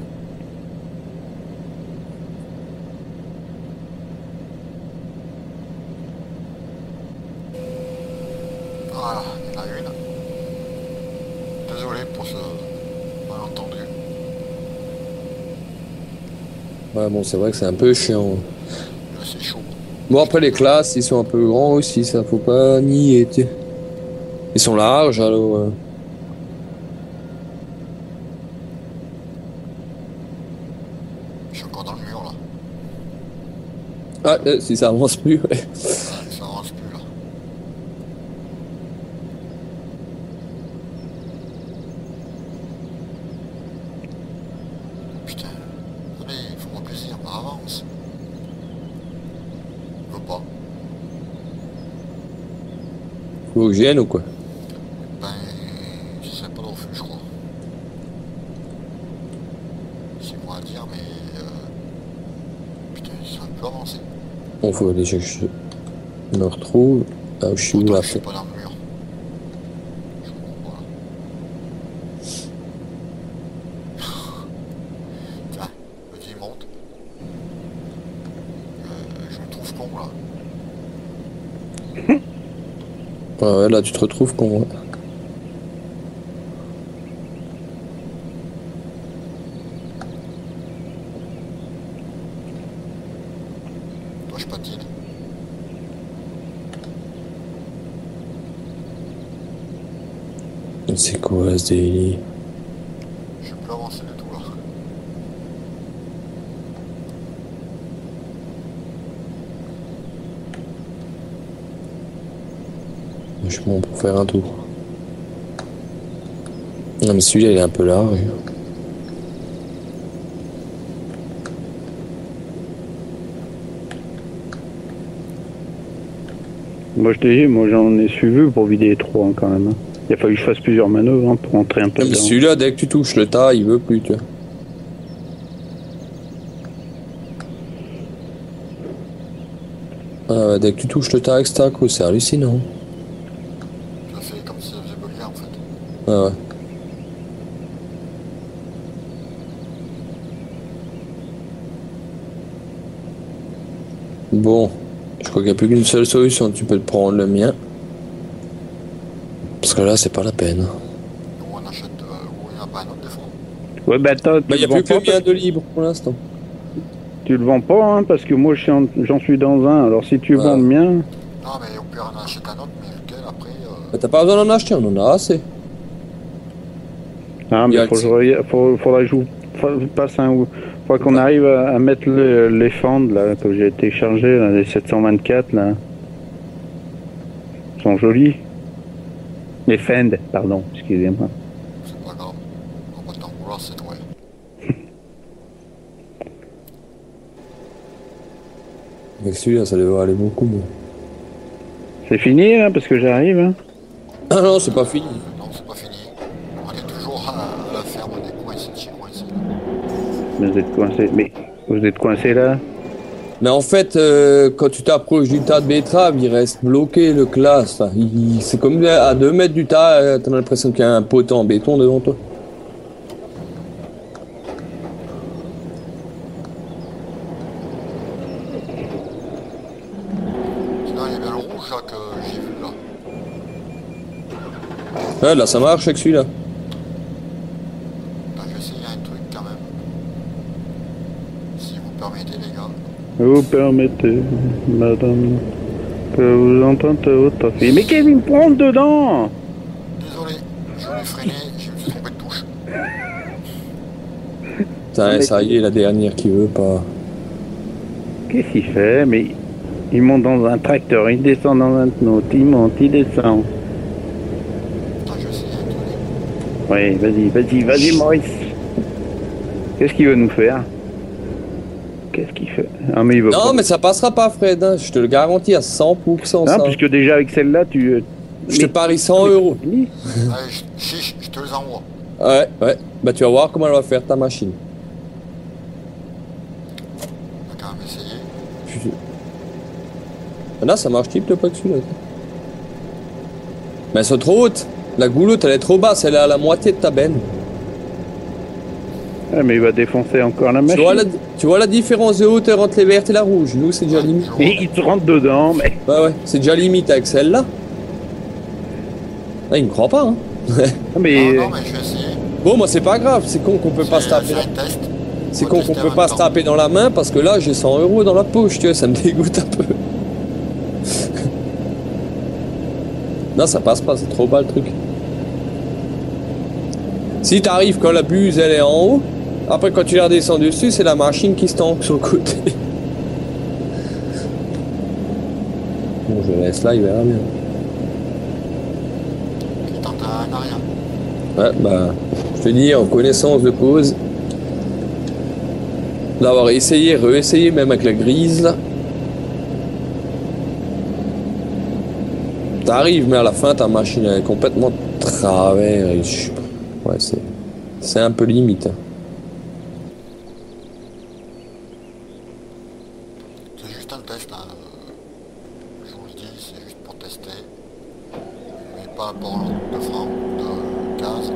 Voilà, il y en a une. Désolé pour ce malentendu. Ouais, bon, c'est vrai que c'est un peu chiant. Là, c'est chaud. Bon, après, les classes, ils sont un peu grands aussi, ça faut pas nier, tu sais. Ils sont larges, alors. Je suis encore dans le mur là. Ah, si ça avance plus, ouais. Ça avance plus là. Putain. Allez, fais-moi plaisir, avance. Je veux pas. Faut que je vienne ou quoi? Ben, je sais pas d'où je crois. C'est moi à dire, mais putain, ça va plus avancer. Bon, faut déjà que je me retrouve. Ah, je suis où Pourtant, là? je suis pas dans le mur. Je comprends pas. Tiens, vas-y, monte. Je me trouve con là. Ouais, là, tu te retrouves con. Ouais. Toi, je patine. C'est quoi ce délire? Je peux plus avancer du tout là. Je suis bon pour faire un tour. Non, mais celui-là, il est un peu large. Moi je t'ai dit, moi j'en ai suivi pour vider les trous hein, quand même. Hein. Il a fallu que je fasse plusieurs manœuvres hein, pour entrer un peu dedans. Celui-là, dès que tu touches le tas, il veut plus, tu vois. Dès que tu touches le tas avec stack, c'est hallucinant. Ça fait comme si ça faisait bugger en fait. Ah ouais. Bon, je crois qu'il n'y a plus qu'une seule solution. Tu peux te prendre le mien. Parce que là, c'est pas la peine. Nous on achète, ou il n'y en a pas un autre des fois. Ouais, bah attends, Bah, il n'y a plus que le mien de libre pour l'instant. tu le vends pas, hein, parce que moi j'en suis dans un. Alors si tu vends le mien. Non mais au pire on en achète un autre, mais lequel après. Bah, t'as pas besoin d'en acheter, on en a assez. Ah, mais faudra que je vous passe un. Faudra qu'on arrive à mettre les fentes là, que j'ai téléchargé, là, les 724 là. Ils sont jolis. Les fends, pardon, excusez-moi. C'est pas grave. On va pas t'en vouloir, c'est toi. Avec celui-là, ça devrait aller beaucoup mieux. C'est fini là, parce que j'arrive. Hein. Ah non, c'est pas fini. Non, c'est pas fini. On est toujours à la ferme, on est coincé de chez coincé. Vous êtes coincé. Mais vous êtes coincé là. Mais en fait, quand tu t'approches du tas de betteraves, il reste bloqué le classe. Enfin, c'est comme à 2 mètres du tas, t'as l'impression qu'il y a un poteau en béton devant toi. Sinon, il y a bien le rouge là que j'ai vu là. Ouais, là, ça marche avec celui-là. Là, je vais essayer un truc quand même. Si vous permettez, les gars. Vous permettez, madame, que vous entendez votre fille. Mais qu'est-ce qu'il me prend dedans? Désolé, je voulais freiner, je me suis trompé de touche. Putain, ça y est, la dernière qui veut pas. Qu'est-ce qu'il fait? Mais il monte dans un tracteur, il descend dans un autre, il monte, il descend. Attends, je vais essayer un truc. Oui, vas-y, Maurice. Qu'est-ce qu'il veut nous faire? Qu'est-ce qu'il fait? Ah, mais il veut Non, pas. mais ça passera pas, Fred, hein. Je te le garantis à 100%. Non, ça. puisque déjà avec celle-là, tu. Je te parie 100 euros. Allez, chiche, je te les envoie. Ouais, ouais. Bah, tu vas voir comment elle va faire ta machine. On va quand même essayer. Là, ça marche type de pas que celui-là. Mais elles sont trop hautes. La goulotte, elle est trop basse. Elle est à la moitié de ta benne. Ah, mais il va défoncer encore la machine. Tu vois la différence de hauteur entre les vertes et la rouge? Nous, c'est déjà limite. Et il te rentre dedans, mais. Ouais, ouais. C'est déjà limite avec celle-là. Ah, il me croit pas, hein. Ah, mais. Non, mais je vais essayer. Bon, moi, c'est pas grave. C'est con qu'on peut pas se taper. C'est un test. C'est con qu'on peut pas se taper dans la main parce que là, j'ai 100 euros dans la poche, tu vois. Ça me dégoûte un peu. Non, ça passe pas. C'est trop bas le truc. Si t'arrives quand la buse elle est en haut, après quand tu la redescends dessus, c'est la machine qui se tanque sur le côté. Bon, je le laisse là, il verra bien. Il tente un arrière. Ouais, bah, je te dis, en connaissance de cause, d'avoir essayé, réessayé, même avec la grise, là. T'arrives, mais à la fin, ta machine elle est complètement de travers. Et ouais, c'est un peu limite. Hein. C'est juste un test, hein. Je vous le dis, c'est juste pour tester. Mais pas pour de francs, de 15.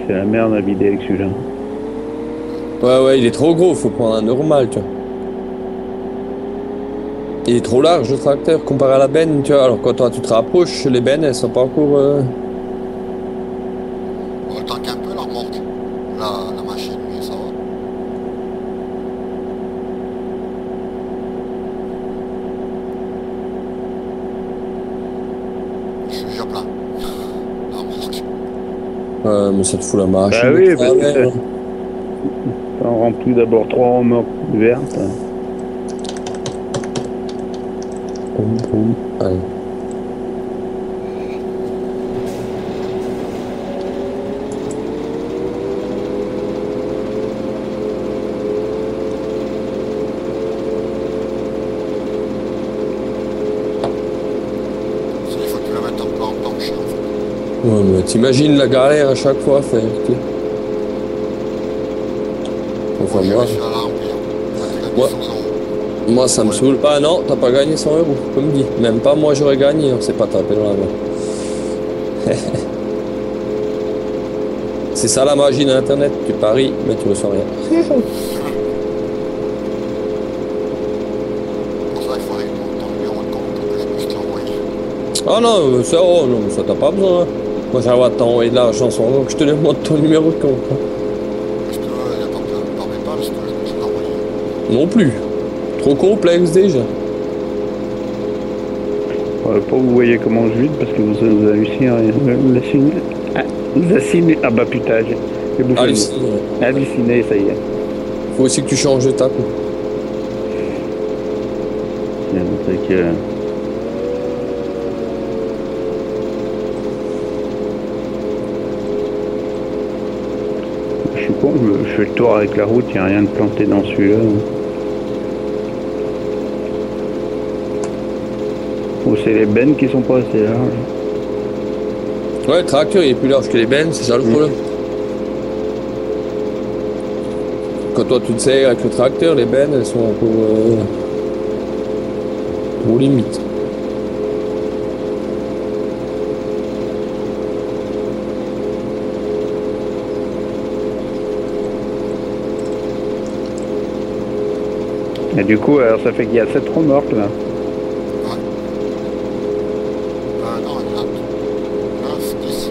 C'est la merde à vider avec celui-là. Ouais, ouais, il est trop gros, faut prendre un normal, tu vois. Il est trop large le tracteur comparé à la benne, tu vois. Alors quand toi tu te rapproches, les bennes elles sont pas encore. On tank un peu la remorque. La machine, mais ça va. Je suis déjà plein. La remorque. Mais ça te fout la machine. Bah oui, de parce que travers. on remplit d'abord 3 remorques vertes. Boum, boum. Allez. T'imagines la galère à chaque fois à faire, tu sais. Enfin, J'ai moi, réussi à la remplir. J'ai Ouais. gagné 100 euros. moi, ça me Ouais. saoule. Ah non, t'as pas gagné 100 euros, comme dit. Même pas moi, j'aurais gagné, on s'est pas tapé dans la main. C'est ça la magie d'Internet. Tu paries, mais tu reçois rien. Pour ça, il faudrait ton numéro de compte que je puisse t'envoyer. Ah non, ça, oh, non, ça t'as pas besoin. Hein. Moi, j'arrive à t'envoyer de l'argent sans que je te demande ton numéro de compte. Hein. Je te il y a par PayPal, je peux l'envoyer. Non plus. Trop complexe déjà. Pas vous voyez comment je lutte parce que vous hallucinez. Vous hallucinez. Ah bah putain, j'ai bouffé le Halluciné. mot. Halluciné, ça y est. Faut aussi que tu changes de tape. C'est que... Je suis con, je fais le tour avec la route, il n'y a rien de planté dans celui-là. Ou c'est les bennes qui sont pas assez larges. Ouais, le tracteur il est plus large que les bennes, c'est ça le problème. Quand toi tu te sais avec le tracteur, les bennes elles sont un peu trop limite. Et du coup, alors, ça fait qu'il y a 7 remorques là. Ouais. Non, il y en a 9, 10.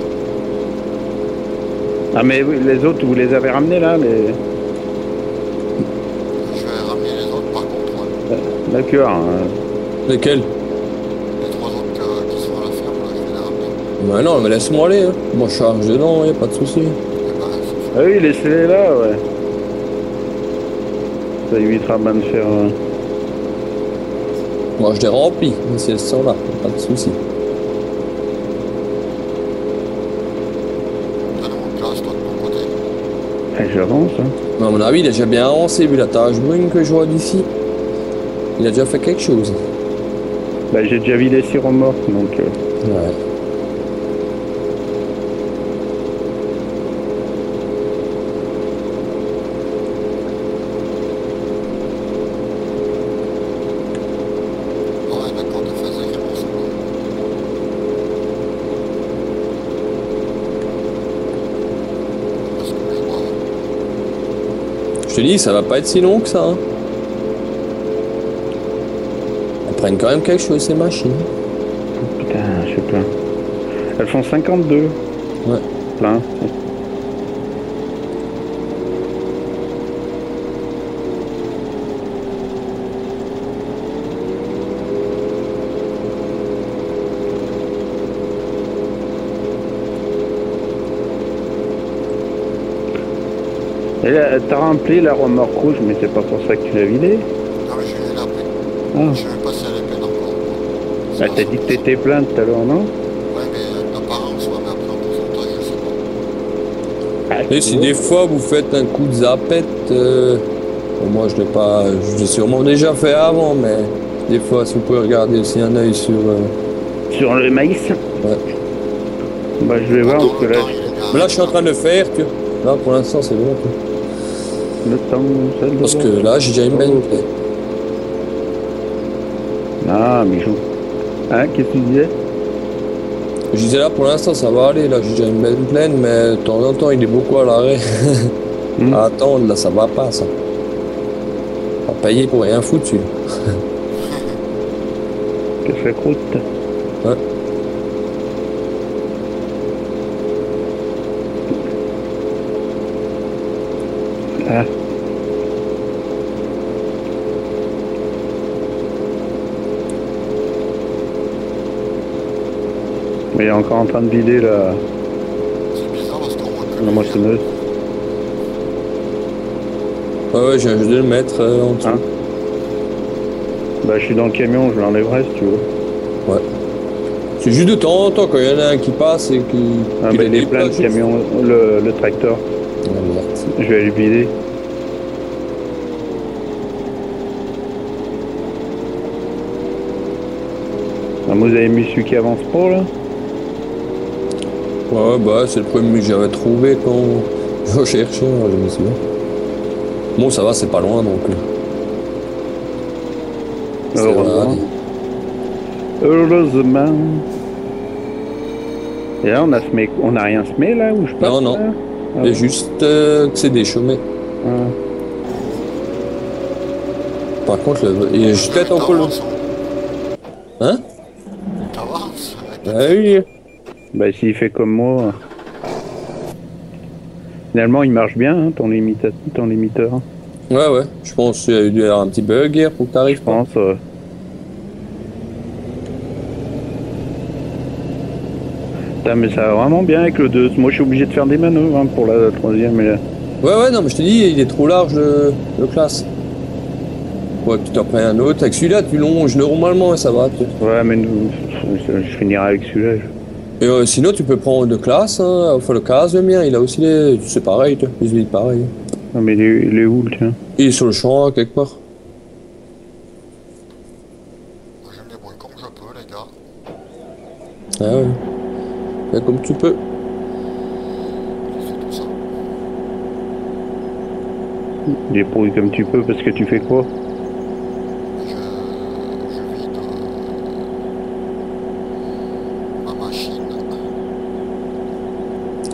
Ah mais oui, les autres, vous les avez ramenés là les... Je vais ramener les autres par contre. Ouais. D'accord. Lesquels? Les 3 autres qui sont à la ferme, là, je vais les ramener. Bah non, mais laisse-moi aller. Hein. Moi je charge dedans, y a pas de souci. Et ben, c'est Ah oui, laissez-les là, ouais. Ça évitera bien de faire... Moi je les remplis, mais si elles sont là, y a pas de souci. T'as une classe, toi, de ton côté. J'avance, hein. Mais à mon avis, il a déjà bien avancé vu la tache brune que je vois d'ici. Il a déjà fait quelque chose. Bah j'ai déjà vidé 6 remorques, donc... Ouais. Ouais, d'accord, tu fais sacrément ça. Parce que je vois. Je te dis, ça va pas être si long que ça. Hein. Elles prennent quand même quelque chose ces machines. Putain, je sais pas. Elles font 52. Ouais. Plein. Et là, t'as rempli la remorque rouge, mais c'est pas pour ça que tu l'as vidée. Non, mais je vais les appeler. Ah. Je sais même pas si elle est pleine encore. Bah, t'as dit que t'étais plein tout à l'heure, non? Ouais, mais apparemment, mais après en pourcentage, je sais pas. Ah, Et si des fois vous faites un coup de zapette, bon, moi je l'ai pas, je l'ai sûrement déjà fait avant, mais des fois si vous pouvez regarder aussi un œil sur. Sur le maïs? Ouais. Bah, je vais voir, Dans parce que le là, temps, il est bien. Mais là je suis en train de le faire, tu vois. Là pour l'instant c'est bon. Tu vois. le temps, ça le Parce doit. que là j'ai déjà une belle plaie. Ah, bijou. Hein, qu'est-ce que tu disais? Je disais là pour l'instant ça va aller, là j'ai déjà une belle pleine, mais de temps en temps il est beaucoup à l'arrêt. À attendre, là ça va pas ça. On va payer pour rien foutu. Qu'est-ce que ça coûte? Ouais. Ah. Mais il est encore en train de vider la C'est bizarre parce qu'on voit que. moissonneuse. Ouais, j'ai de le mettre en dessous. Hein? Bah, je suis dans le camion, je l'enlèverai si tu veux. Ouais. C'est juste de temps en temps quand il y en a un qui passe et qui. Ah, qui bah, les il est plein de déplace. camions, le tracteur. Ah, merde. Je vais aller le vider. Ah, vous avez mis celui qui avance pas là? Ouais, bah c'est le premier que j'avais trouvé quand je cherchais, hein, je me souviens. Bon, ça va, c'est pas loin donc. Ça va Heureusement. aller. Heureusement. Et là, on a rien semé là où je passe Non, non. là? Ah C'est ouais. juste que c'est des chômés. Ah. Par contre, il y a juste peut-être encore le. T'avances, Hein? t'avances. Ah oui. Bah s'il fait comme moi. Finalement il marche bien hein, ton limiteur. Ouais, ouais. Je pense qu'il y a dû y avoir un petit bug hier pour que Je t'arrives pas. pense. Putain, mais ça va vraiment bien avec le 2. Moi je suis obligé de faire des manœuvres hein, pour la troisième. Et Ouais, ouais, non, mais je te dis, il est trop large le classe. Ouais, tu t'en prends un autre. Avec celui-là, tu longes normalement et ça va. Ouais, mais je finirai avec celui-là. Et sinon, tu peux prendre de classe. Hein. Enfin, le cas, le mien, il a aussi les. C'est pareil, toi. Les huiles, pareil. Non, mais il est où le tien? Il est sur le champ, quelque part. Moi, je me débrouille comme je peux, les gars. Ah ouais. Fais comme tu peux. Je fais tout ça. Débrouille comme tu peux parce que tu fais quoi? Je vide ma machine.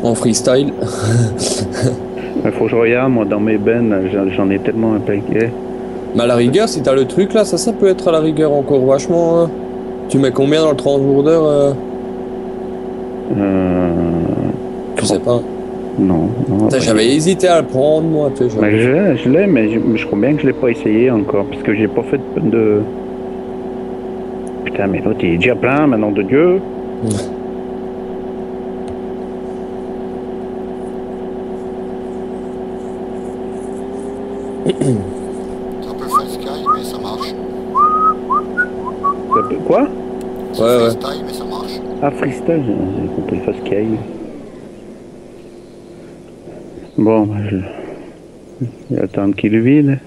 En freestyle. Il faut que je regarde, moi, dans mes bennes, j'en ai tellement un paquet. Mais à la rigueur, si t'as le truc là, ça peut être à la rigueur encore vachement. Hein. Tu mets combien dans le transbordeur Je sais pas. Non. Putain, j'avais hésité à le prendre, moi. Tu sais, Mais je l'ai, mais je crois bien que je l'ai pas essayé encore, parce que j'ai pas fait de... Putain, mais l'autre, il est déjà plein, maintenant de Dieu. C'est un peu freestyle, mais ça marche. Quoi? C'est Ouais, ouais. freestyle, mais ça marche. Ah, freestyle, j'ai compris fast sky. Bon, je vais attendre qu'il vide.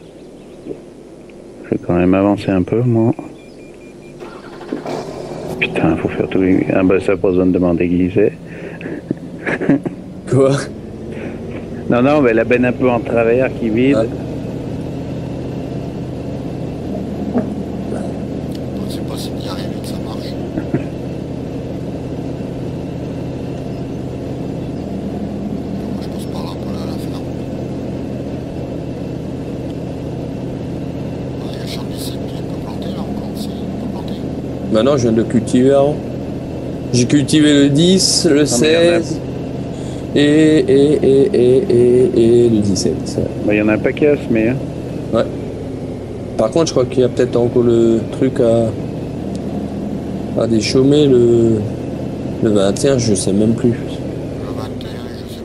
Je vais quand même avancer un peu, moi. Putain, faut faire tout les... Ah bah ça, pas besoin de demander qui c'est. Quoi? Non, mais la benne un peu en travers qui vide. Ouais. Je sais pas s'il y arrive et que ça marche. Moi, je passe par là pour la ferme. Ah, il y a le champ de 17 qui peut planter là encore. Si, il peut planter. Maintenant, je viens de cultiver avant. J'ai cultivé le 10, le 16 et le 17. Bah, il y en a un paquet à semer. Hein. Ouais. Par contre, je crois qu'il y a peut-être encore le truc à déchaumer le 21, je sais même plus. Le 21, je sais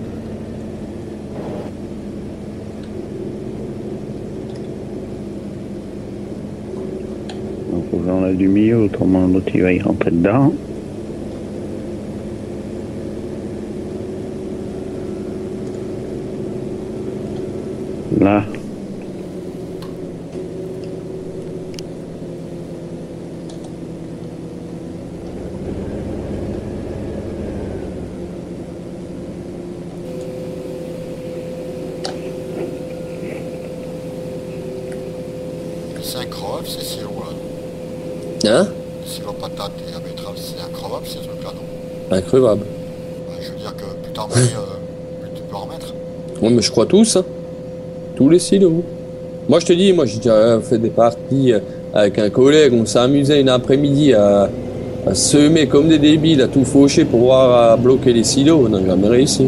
plus. Donc on a du milieu, autrement l'autre il va y rentrer dedans. Là. Mais c'est incroyable ces silos là. Hein? Les silos patates et la betterave, c'est incroyable ces trucs là, non? Increvable. Ouais, je veux dire que plus t'en mets, plus tu peux en mettre. Ouais, mais je crois tous, hein. Tous les silos. Moi, je te dis, moi, j'ai déjà fait des parties avec un collègue, on s'est amusé une après-midi à semer comme des débiles, à tout faucher pour voir à bloquer les silos. On n'a jamais réussi.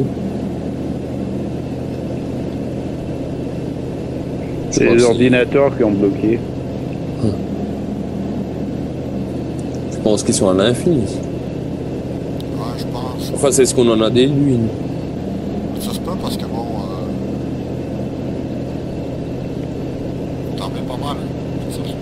Je C'est crois les que ordinateurs qui ont bloqué. Je pense qu'ils sont à l'infini. Ouais, je pense. Enfin, c'est ce qu'on en a déduit. Ça se peut parce que bon, t'en mets pas mal. C'est ça le truc.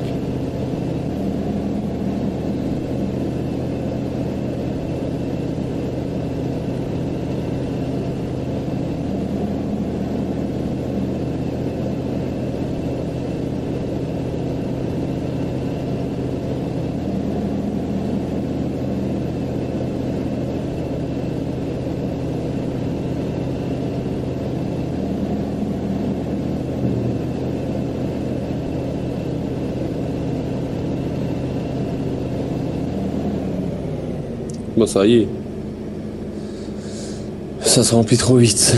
Bon, ça y est. Ça se remplit trop vite.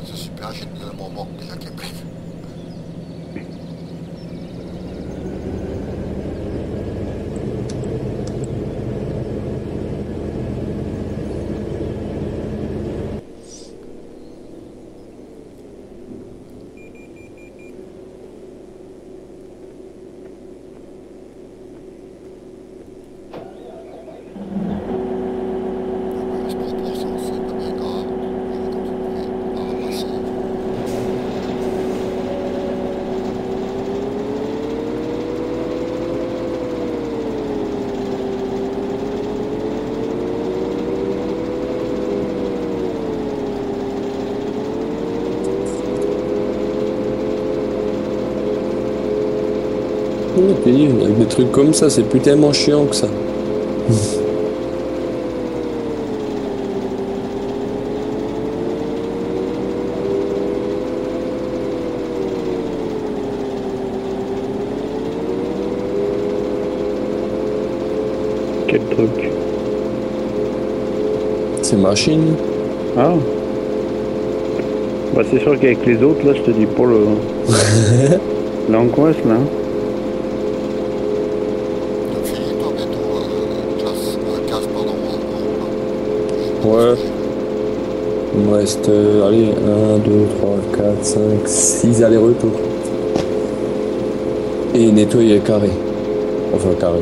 C'est super, j'ai une moment déjà qui est pris. Je prends pour ça, c'est pas bien grave. Je vais continuer à ramasser. Et puis, avec des trucs comme ça, c'est plus tellement chiant que ça. Quel truc. Ces machines. Ah. Bah c'est sûr qu'avec les autres, là, je te dis pour le... l'angoisse, là. Donc fini toi bientôt, casse pardon, en haut, là. Ouais. Il me reste, allez, 1, 2, 3, 4, 5, 6 allers-retours. Et nettoyer carré. Enfin, carré.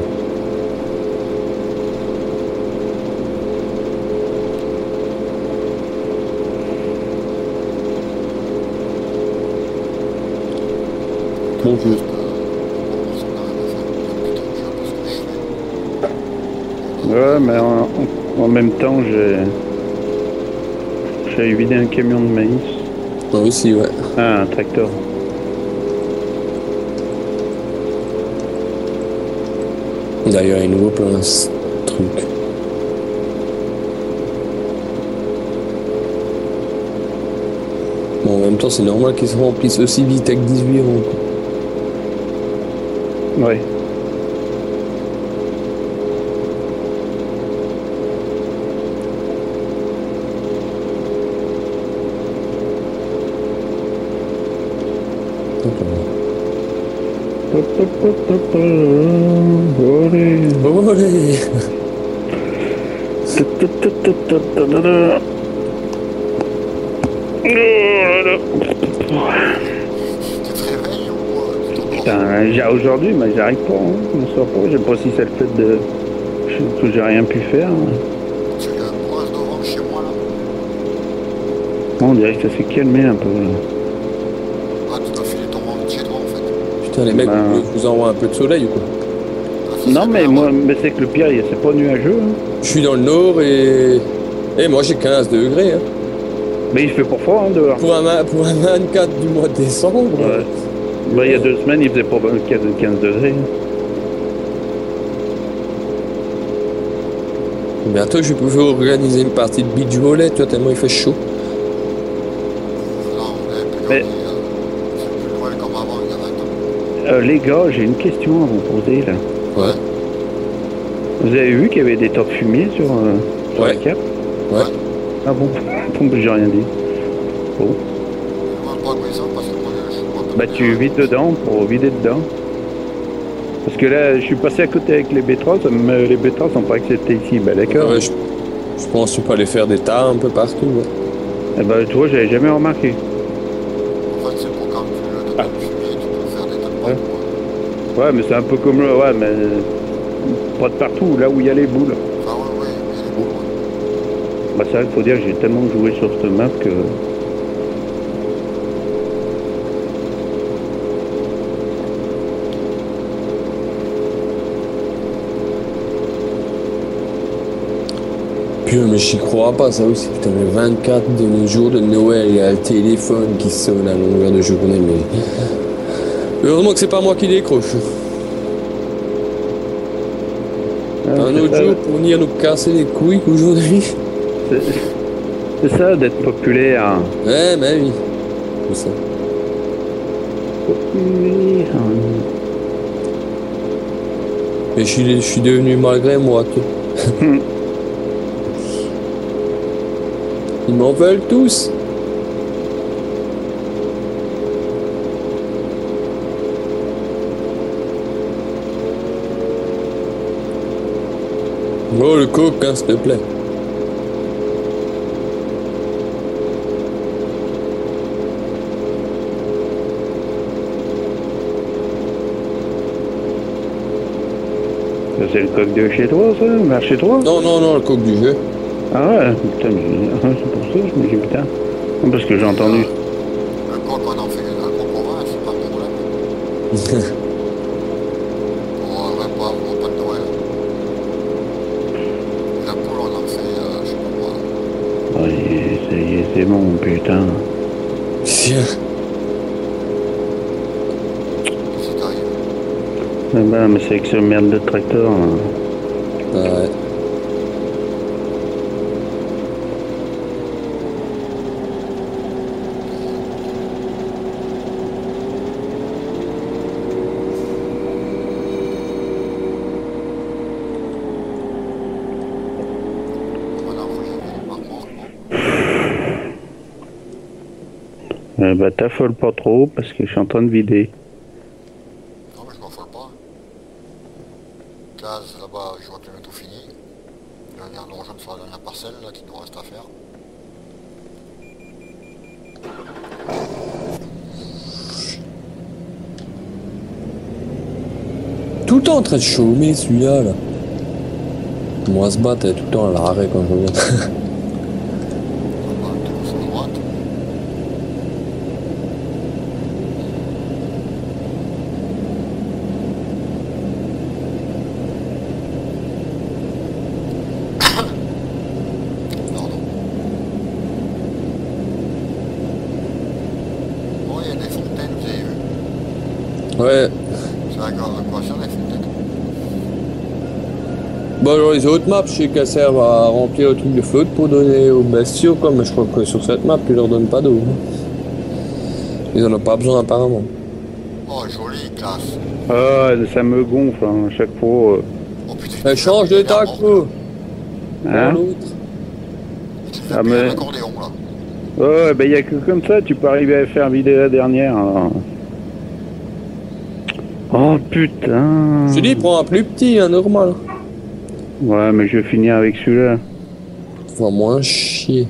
Bon, Juste, c'est quand même faire un petit truc, parce que je fais. Ouais, mais en même temps, j'ai vidé un camion de maïs. moi aussi, ouais. Ah, un tracteur. D'ailleurs, il nous vaut plein ce truc. Bon, en même temps, c'est normal qu'ils se remplissent aussi vite avec 18 ronds. Ouais. Olé. Tu te réveilles ou tu t'endors? Putain, aujourd'hui, mais j'arrive pas, hein. Je ne sors pas. Je sais pas si c'est le fait que j'ai rien pu faire. Tu as un bronze devant chez moi là? On dirait que ça s'est calmé un peu. Là. Ah, tu dois filer ton monde chez toi en fait. Putain, les mecs, Ben. vous envoient un peu de soleil ou quoi? Ah, ça, Non, c'est mais bien, moi, ouais. mais c'est que le pire, c'est pas nuageux. Hein. Je suis dans le nord et... Et moi, j'ai 15 degrés, hein. Mais il fait pas froid hein, dehors. Pour un 24 du mois de décembre. Ouais. Ben, il y a 2 semaines, il faisait pas 15 degrés. Bientôt, je vais pouvoir organiser une partie de beach volley, toi, tellement il fait chaud. Là, on est plus Mais- loin, c'est plus loin comme avant il y a 20 ans. Les gars, j'ai une question à vous poser là. Ouais. Vous avez vu qu'il y avait des tas de fumier sur Ouais. la carte? Ouais. Ah bon? Bon, j'ai rien dit. Bon. Je ne vois pas quoi ça parce que moi je vois pas. Bah tu vides dedans pour vider dedans. Parce que là, je suis passé à côté avec les B3, mais les B3 sont pas acceptés ici. Bah d'accord. Ouais, je pense que tu peux aller faire des tas un peu partout. Ouais. Eh ben, tu vois, j'avais jamais remarqué. En fait, c'est pour quand tu le fumier, tu peux faire des tas de partout. Ouais, mais c'est un peu comme le... Ouais, mais... Pas de partout, là où il y a les boules. Ah ouais, mais il est beau. Ouais. Bah ça, il faut dire que j'ai tellement joué sur cette map que... Putain, mais j'y crois pas, ça aussi. Putain, le 24 de nos jours de Noël, il y a le téléphone qui sonne à longueur de journée, mais. Heureusement que c'est pas moi qui décroche. Un autre jour pour venir nous casser les couilles aujourd'hui. C'est ça d'être populaire. Ouais, mais oui. C'est ça. Populaire. Mais je suis devenu malgré moi, tu. Ils m'en veulent tous. Oh, le coq, hein, s'il te plaît. C'est le coq de chez toi, ça? Vers chez toi? Non, non, non, le coq du jeu. Ah ouais, putain, c'est pour ça que je me dis putain. Non, parce que j'ai entendu. Le coq, on en fait un concours, c'est pas de problème. Pour un repas de Noël. La poule, on en fait, je sais pas moi. Ouais, ça y est, c'est bon, putain. Tiens. Qu'est-ce qui t'arrive? Ah bah, mais c'est avec ce merde de tracteur. Là. Ouais. Bah t'affole pas trop parce que je suis en train de vider. Non mais je m'affole pas. Case là-bas, je vois que le tout fini. Je vais venir nous rejoindre sur la dernière parcelle là qu'il nous reste à faire. Tout le temps en train de chômer celui-là là. Moi se battre tout le temps à l'arrêt quand je reviens. Ouais. C'est la corporation des fontaines. Bon, alors les autres maps, je sais qu'elles servent à remplir le truc de flotte pour donner aux bestiaux, quoi, mais je crois que sur cette map, ils leur donnent pas d'eau. Ils en ont pas besoin apparemment. Oh, joli, classe. Ah, ça me gonfle hein, à chaque fois. Oh putain. Elle change de taco. Hein? Ah mais... l'accordéon là. Ouais, bah y a que comme ça, tu peux arriver à faire vider la dernière. Alors. Oh putain. Je te dis, prends un plus petit, un normal. Ouais, mais je vais finir avec celui-là. Ça va moins chier.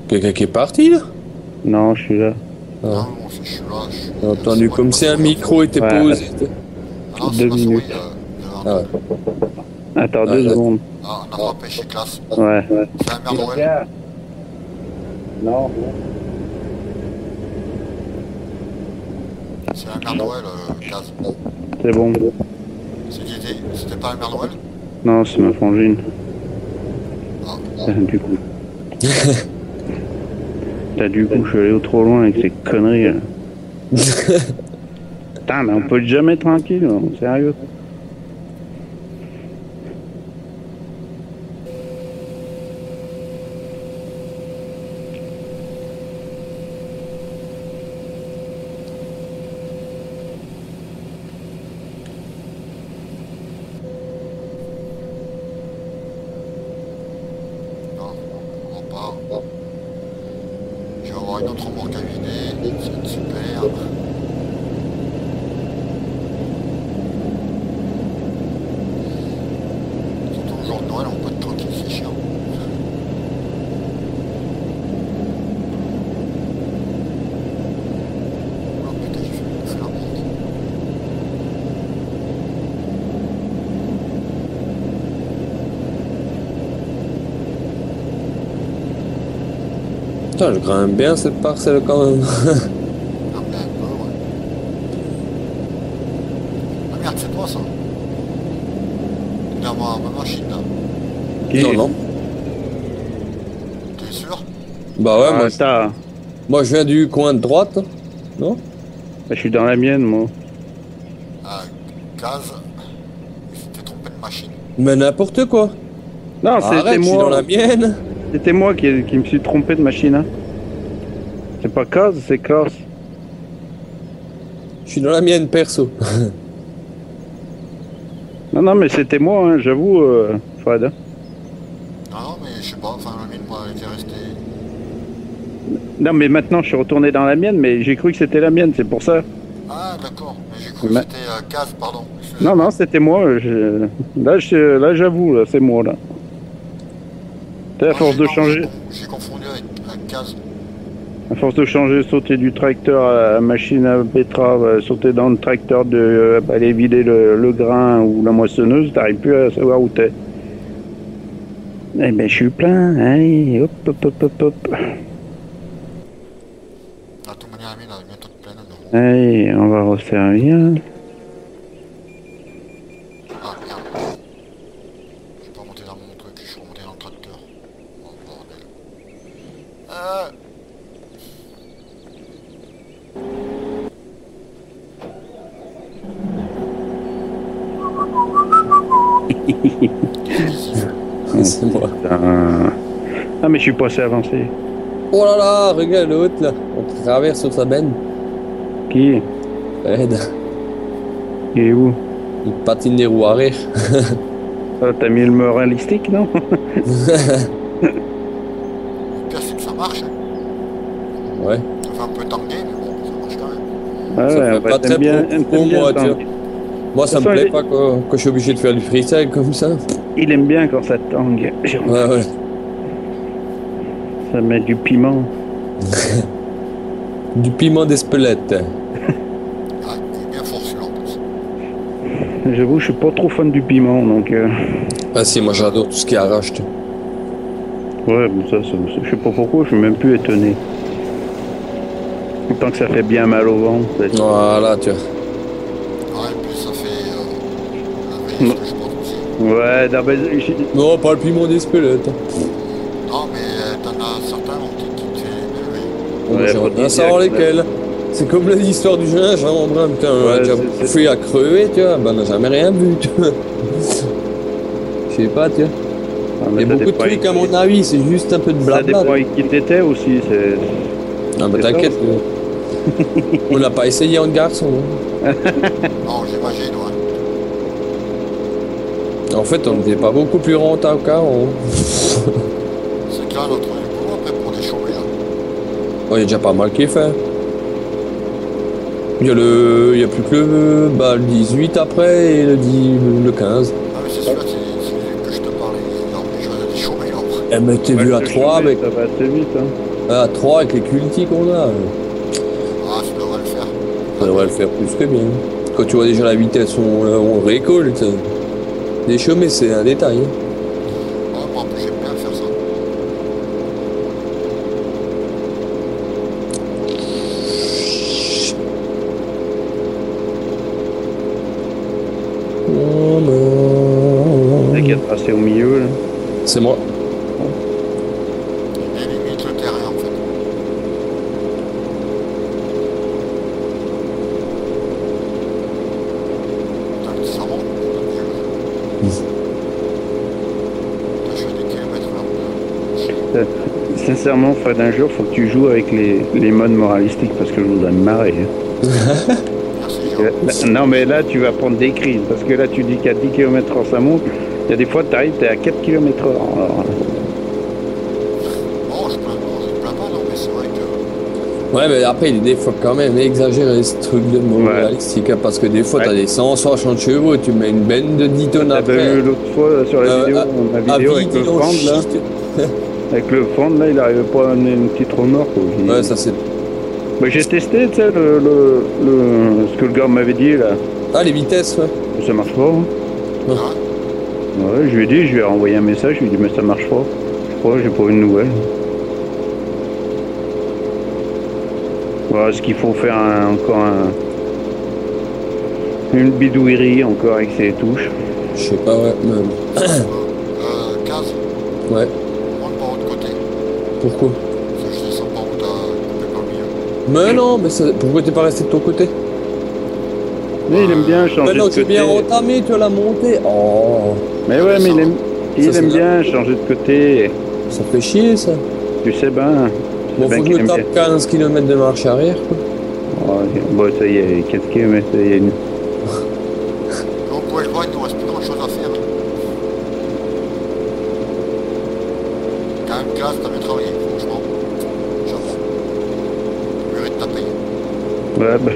Quelqu'un qui est parti là? Non, je suis là. Ah. Non, je suis là. J'ai entendu comme si un micro était posé. Ah non, 2 minutes. Ah ouais. Attends, 2 secondes. Ah, on a repêché classe. Ouais. C'est un Mère Noël. Non. C'est un Mère Noël, Case. C'est bon. C'était pas un Mère Noël? Non, c'est ma frangine. Ah. Du coup. Du coup, je suis allé trop loin avec ces conneries. Là. Putain, mais on peut jamais être tranquille, là, sérieux. Une autre remorque à vider, c'est super. Surtout le jour de Noël, on peut être tranquille, c'est chiant. Oh putain, j'ai fait une flamme. Putain, je grimpe bien cette parcelle quand même. Ah, mais un peu, ouais. Ah merde, c'est toi ça. T'es dans ma machine là. Qui? Non, non. T'es sûr? Bah ouais, Ah, moi je viens du coin de droite, non? je suis dans la mienne, moi. Ah, Case. Il s'était trompé de machine. Mais n'importe quoi. Non, c'était Arrête, je suis dans moi. la mienne. C'était moi qui me suis trompé de machine. Hein. C'est pas Case, c'est Klaus. Je suis dans la mienne perso. Non, non, mais c'était moi, hein, j'avoue, Fred. Non, non, mais je sais pas, enfin la mine, moi, elle était restée. Non, mais maintenant, je suis retourné dans la mienne, mais j'ai cru que c'était la mienne, c'est pour ça. Ah, d'accord, mais j'ai cru que Mais- c'était Case, pardon. Non, non, c'était moi. Là, j'avoue, là, c'est moi, là. À force de changer, J'ai confondu avec Case. à force de changer, sauter du tracteur à la machine à betterave, sauter dans le tracteur de aller vider le grain ou la moissonneuse, t'arrives plus à savoir où t'es. Eh ben, je suis plein. Allez, hop, hop, hop, hop, hop. À toute manière, la mine, elle est bientôt pleine. Donc... Allez, on va resservir. Ah, merde. Je suis pas monté dans mon truc, je suis remonté dans le tracteur. Oh, bordel. C'est moi. Ah, mais je suis pas assez avancé. Oh là là, regarde l'autre là. On traverse sur sa benne. Qui? Fred. Il est où? Il patine des roues arrière. Ah, t'as mis le moralistique, non? Le pire, c'est que ça marche. Hein. Ouais. Ça fait un peu tanguer, mais bon, ça marche quand même. Ah, Ça ouais, fait bah, pas t'aimes très bien, pro t'aimes pour bien moi, le tu vois. tank. Moi, ça De me toute plaît façon, pas quand je suis obligé de faire du freestyle comme ça. Il aime bien quand ça tangue. Ouais, ouais. Ça met du piment. Du piment d'Espelette. Ah, il est bien fort celui-là en plus. J'avoue, je suis pas trop fan du piment, donc... Ah si, moi j'adore tout ce qui arrache. Tu. Ouais, bon, ça, je sais pas pourquoi, je suis même plus étonné. Tant que ça fait bien mal au ventre. Voilà, tu vois. Ouais, et puis ça fait la veille, je pense aussi. Ouais, non, mais Non, pas le piment d'Espelette. Non, mais t'en as certains qui te fait lever. Ouais, J'aimerais faut bien dire savoir que- lesquels. C'est comme l'histoire du gingembre en brun, putain, on a Ouais, déjà c'est- fait à crever, tu vois, ben on n'a jamais rien vu, tu vois. Je sais pas, tu vois. Ah, Il mais y a ça beaucoup de dépend trucs, à avec- mon avis, c'est juste un peu de Ça blabla. dépend avec qui t'étais aussi, c'est... Ah bah c'est ça t'inquiète, aussi. on l'a pas essayé en garçon. Hein. Non, j'imagine, ouais. En fait, on n'était pas beaucoup plus rentable qu'avant. C'est que là, notre boulot après pour les chaumer, là. Oh, il y a déjà pas mal qui est fait. Il y a plus que le 18 après et le 15. Ah, mais c'est celui-là, c'est celui que je te parlais. Non, mais je vais les chaumer, là. Eh mais t'es vu à 3 avec, Ça va assez vite, hein. à 3 avec les cultis qu'on a. Ah, ça devrait le faire. Ça devrait le faire plus que bien. Quand tu vois déjà la vitesse, on récolte. Les chômés, c'est un détail. Hein. Ouais, moi, en plus, j'aime bien faire ça. C'est qui a tracé au milieu, là. C'est moi. Il limite le terrain, en fait. Putain, ça monte. Je fais des kilomètres heure. Sincèrement, Fred, un jour, faut que tu joues avec les modes moralistiques parce que je voudrais me marrer. Hein. Merci, Jean. Non, mais là, tu vas prendre des crises parce que là, tu dis qu'à 10 km/h ça monte. Il y a des fois, tu arrives, tu es à 4 km/h. Alors, Oh, je plains pas, non, mais c'est vrai que... Ouais, mais après, il est des fois quand même exagéré ce truc de mot Ouais. réalistique. Hein, parce que des fois, Ouais. t'as des 160 chevaux et tu mets une benne de 10 tonnes t'as après. vu l'autre fois sur la vidéo, à vidéo vide, avec le ils ont Fand, là. shit. Avec le Fand, là, il arrivait pas à amener une petite remorque. Quoi. Ouais, ça c'est. Mais j'ai testé, tu sais, ce que le gars m'avait dit, là. Ah, les vitesses, ouais. Ça marche pas. Hein. Ouais. Ouais, je lui ai dit, je lui ai renvoyé un message, je lui ai dit, mais ça marche pas. Je crois, j'ai pas eu de nouvelles. Voilà, est-ce qu'il faut faire une bidouillerie encore avec ses touches? Je sais pas, ouais. Même. Case, Ouais. monte par l'autre côté. Pourquoi? Parce que je descends par où t'as coupé par le milieu. Mais non, mais pourquoi t'es pas resté de ton côté? Mais il aime bien changer Maintenant de que tu es côté. bien entamé, tu as la montée. Oh, Mais ouais, mais il Ça, aime c'est bien changer de côté. ça fait chier ça. Tu sais ben. Bon, faut que je me qu'il aime tape 15 km de marche arrière, quoi. bien. Ouais, bon, ça y est, 4 km, ça y est. Donc ouais, je vois, il nous reste plus grand chose à faire. Quand même classe, t'as bien travaillé, franchement. J'avoue. Tu mérites ta paye. Ouais, bah.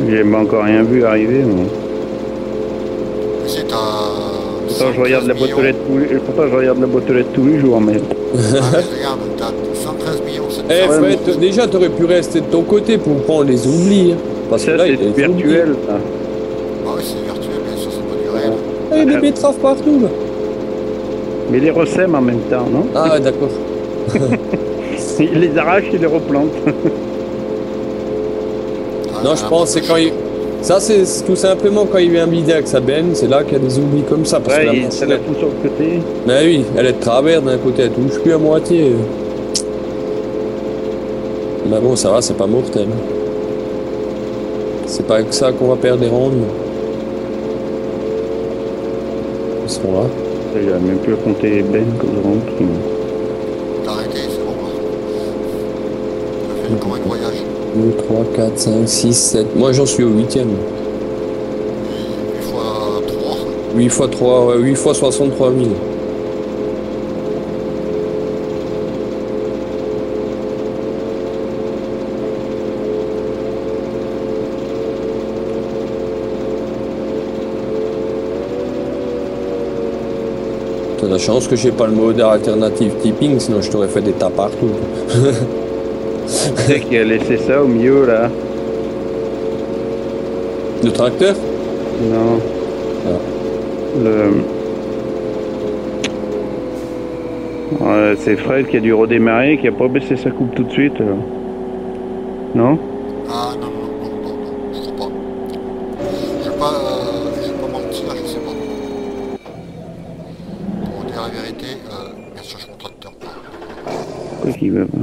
J'ai pas encore rien vu arriver, moi. Tu sais, t'as... Pourtant, je regarde la boîte aux lettres tous les jours, mais. Ah, mais regarde, t'as 113 millions, c'est Eh Ouais, Fred, mais- déjà t'aurais pu rester de ton côté pour prendre les oublis. Hein. Parce que Ça, là, c'est il y a des virtuel, ça. Ah oui, c'est virtuel, bien sûr, c'est pas du réel. oublis. Ah, il y a des betteraves partout là. Mais il les ressème en même temps, non? Ah ouais, d'accord. Il les arrache, il les replante. Ah, Non, je pense que c'est quand il... Ça, c'est tout simplement quand il vient vider avec sa benne, c'est là qu'il y a des oublis comme ça. Parce que la Ouais, machine, ça la fout sur le côté. mais oui, elle est de travers d'un côté, elle touche plus à moitié. Mais bon, ça va, c'est pas mortel. C'est pas avec ça qu'on va perdre des rendements. Ils seront là. Il a même plus compter les bennes comme je rentre. T'as arrêté, c'est bon. T'as fait combien de voyages? 2, 3, 4, 5, 6, 7. Moi, j'en suis au 8e. 8 fois 3. 8 fois 3, ouais, 8 fois 63 000. T'as la chance que j'ai pas le mode alternative tipping, sinon je t'aurais fait des tas partout. C'est qui a laissé ça au milieu, là. Le tracteur? Non. Ah. Ouais, c'est Fred qui a dû redémarrer, qui a pas baissé sa coupe tout de suite. Non? Ah non, non, non, non, non, je crois pas. Je vais pas mentir, je sais pas. Pour dire la vérité, bien sûr, je mon tracteur. Quoi qu'il veut pas.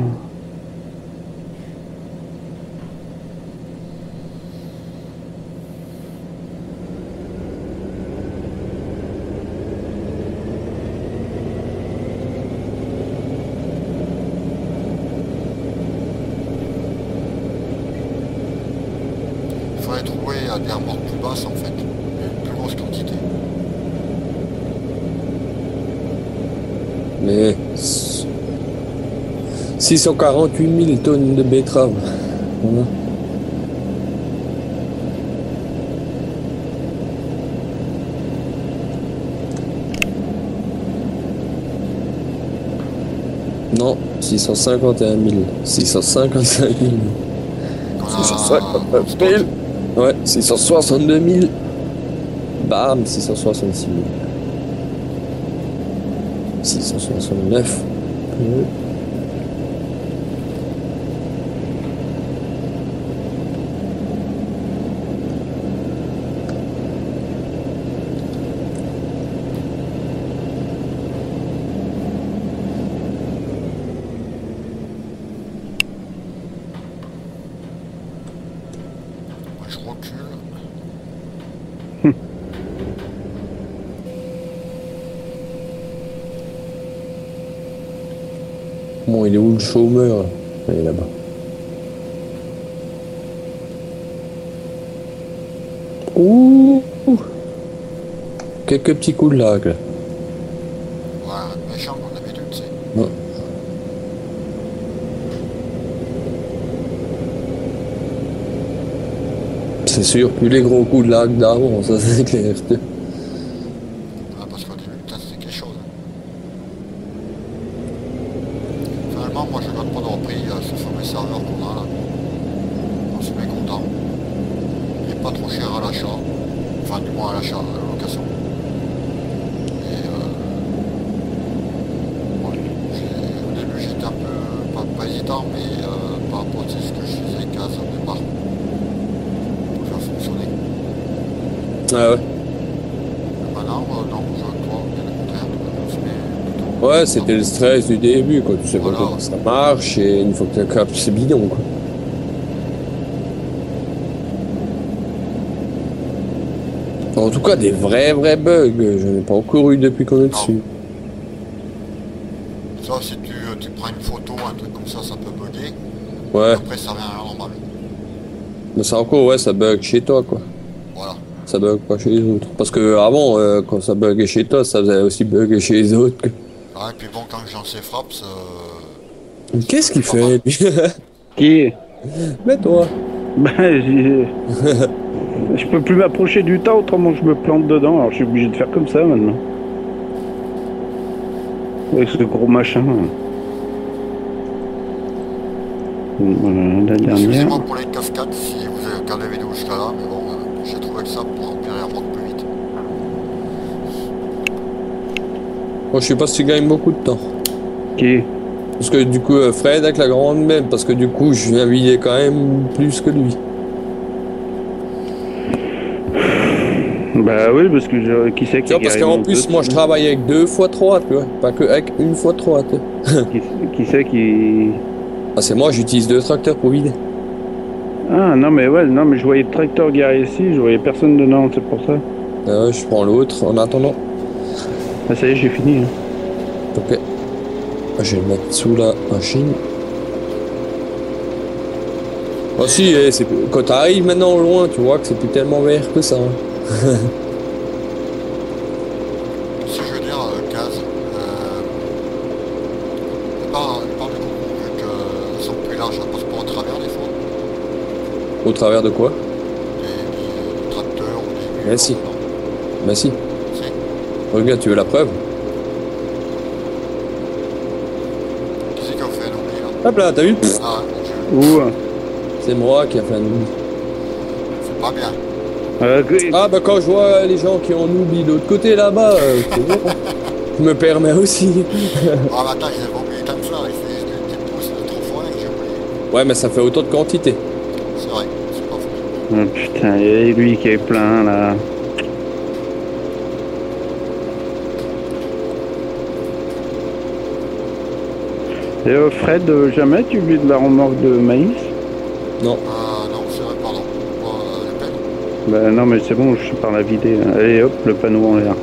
Il faudrait trouver des remorques plus basses en fait, une plus grosse quantité. Mais 648 000 tonnes de betteraves. Voilà. Non, 651 000. 655 000. Qu'on a 659 en stock. 000. Ouais, 662 000. Bam, 666 000. 669. Moi, je recule. Bon, il est où le chômeur là? Il est là-bas. Ouh! Quelques petits coups de lag là. Ouais, méchant comme d'habitude, tu sais. Ouais. C'est sûr, plus les gros coups de lag d'avant, ça c'est clair. Ah, parce qu'au début, putain, c'était quelque chose. Finalement, moi, je regrette pas d'avoir pris ce fameux serveur qu'on a là. On se met content. Il est pas trop cher à l'achat. Enfin, du moins à l'achat, à la location. Et ouais, au début, j'étais un peu pas hésitant, mais par rapport à ces Ah ouais. Maintenant, non, je crois, bien au contraire, je me mets plutôt... Ouais, c'était le stress du début, quoi. Tu sais pas Voilà, comment ouais. ça marche et une fois que tu captes, c'est bidon, quoi. En tout cas, des vrais bugs, je n'ai pas encore eu depuis qu'on est Non. dessus. Ça, si tu prends une photo, un truc comme ça peut bugger. Ouais, Après, ça revient à la normale. mais ça encore, ouais, ça bug chez toi, quoi. Voilà. Ça bug pas chez les autres. Parce que avant, quand ça buguait chez toi, ça faisait aussi bugger chez les autres. Ah, et puis bon, quand j'en sais frappe, ça Qu'est-ce qu'il pas mal. fait, lui? Qui? Mais toi. Ben, je peux plus m'approcher du tas, autrement je me plante dedans. Alors je suis obligé de faire comme ça maintenant. Avec ce gros machin. La dernière. Excusez-moi pour les cascades si vous avez regardé la vidéo jusqu'à là, mais bon, j'ai trouvé que ça pour empirer la porte plus vite. Moi, je sais pas si tu gagnes beaucoup de temps. Qui? Parce que du coup, Fred avec la grande même, parce que du coup, je viens vider quand même plus que lui. Bah oui, parce que qui c'est Tu vois, parce qu'en plus, moi, je travaille avec 2 x 3, tu vois. Pas que avec 1 x 3, tu vois. Qui c'est qui... Ah, c'est moi, j'utilise 2 tracteurs pour vider. Ah non mais ouais, non mais je voyais le tracteur garé ici, je voyais personne dedans, c'est pour ça. Je prends l'autre en attendant. Ah ça y est, j'ai fini. Hein. Ok. Je vais le mettre sous la machine. Ah si, quand t'arrives maintenant au loin, tu vois que c'est plus tellement vert que ça. Hein. Si je veux dire, Kaz, les parts de concours, vu qu'elles sont plus larges, elles passent pas au travers des fois, Au travers de quoi? des tracteurs ou des Mais si. non. Bah si. Si. Regarde, tu veux la preuve? Qui c'est qui a fait un oubli là? Hop là, t'as vu? Ah, Où? C'est moi qui a fait un oubli. c'est pas bien. Ah bah quand je vois les gens qui en oublient de l'autre côté là-bas, c'est bon. Je me permets aussi. Ah, mais attends, ils avaient oublié tant que ça, des pouces de trop fort, j'ai oublié. Ouais, mais ça fait autant de quantité. C'est vrai, c'est pas faux. Oh, putain, et lui qui est plein là. Et Fred, jamais tu vis de la remorque de maïs? Non. Non, c'est vrai, pardon. Les peines. Bah non mais c'est bon, je suis par la vider. Allez hop, le panneau en l'air.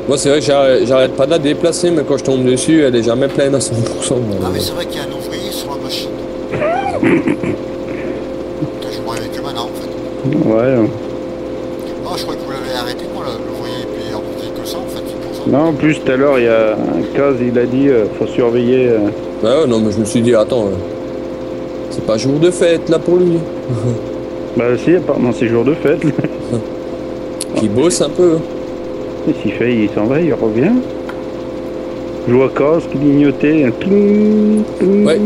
Moi, c'est vrai que j'arrête pas de la déplacer, mais quand je tombe dessus, elle est jamais pleine à 100%. Ah, mais c'est vrai qu'il y a un ouvrier sur la machine. Putain, je croyais que maintenant en fait. Ouais. Ah, je croyais que vous l'avez arrêté, moi, l'ouvrier, et puis on faisait que ça en fait, c'est pour ça. Non, en plus tout à l'heure, il y a un Kaz, il a dit faut surveiller. Bah ouais, non, mais je me suis dit, attends, c'est pas jour de fête là pour lui. Bah si, apparemment c'est jour de fête. Qui bosse un peu. Et s'il fait, il s'en va, il revient. Je vois Kaz qui clignotait. Ouais.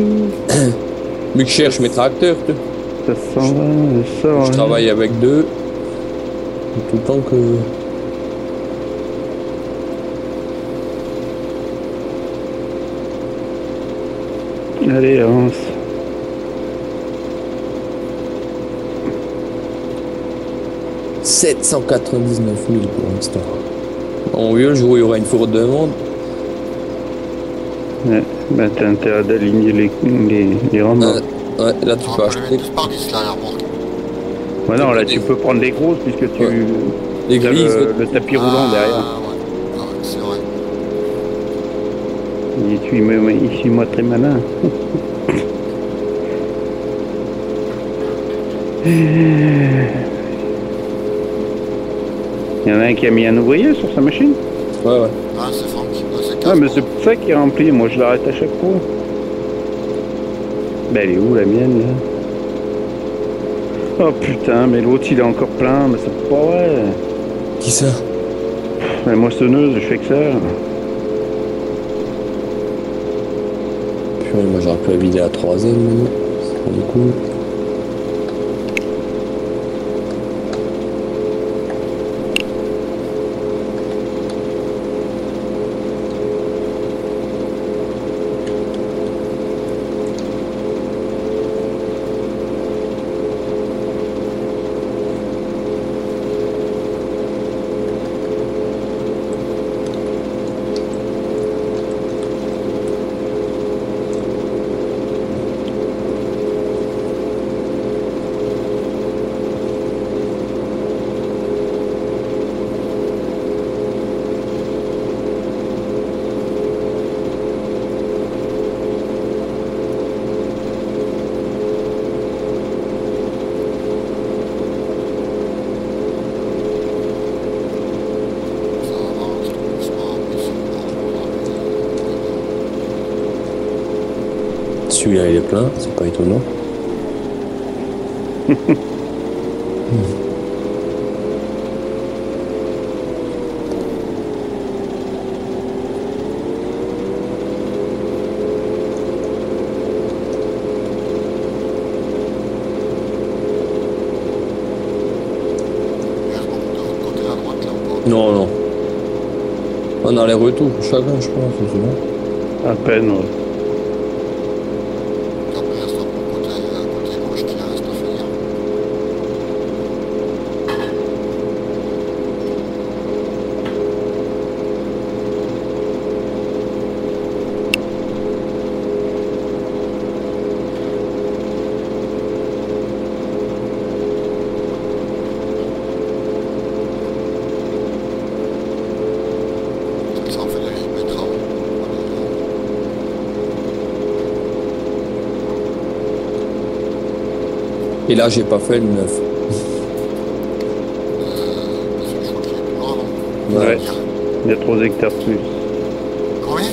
Vu que je cherche mes tracteurs, tu sais. Ça s'en va, ça sort. Je travaille avec 2. Tout le temps que... Allez, avance. « 799 000 pour l'instant. En vieux, le jour où il y aura une forte demande. Ouais, bah t'as intérêt d'aligner les remorques. Ouais, là tu On peux peut les acheter mettre tous par 10 là, la remorque. Ouais, non, là tu peux prendre les grosses puisque tu Ouais. Les as grises. le tapis roulant derrière. Ouais, ah, ouais, c'est vrai. Il suis moi très malin. Il y en a un qui a mis un ouvrier sur sa machine. Ouais. Ah, c'est Franck, c'est Ouais, Kaz. mais c'est pour ça qu'il est rempli. Moi, je l'arrête à chaque fois. Ben, elle est où la mienne là? Oh putain, mais l'autre il est encore plein, mais c'est pas vrai. Qui ça? La moissonneuse, je fais que ça. Purée, moi j'aurais pu la vider à 3 ailes maintenant. C'est pas beaucoup. celui-là il est plein, c'est pas étonnant. Il reste beaucoup de l'autre côté à droite là ou pas? Non, non. On a les retours, chacun, je pense, c'est bon. À peine, ouais. Après, il reste un côté gauche qui reste à finir. Ça en fait des betteraves. Et là, j'ai pas fait le 9. Parce que je crois qu'il est plus grand, non? Ouais. Il y a 3 hectares de plus. Combien?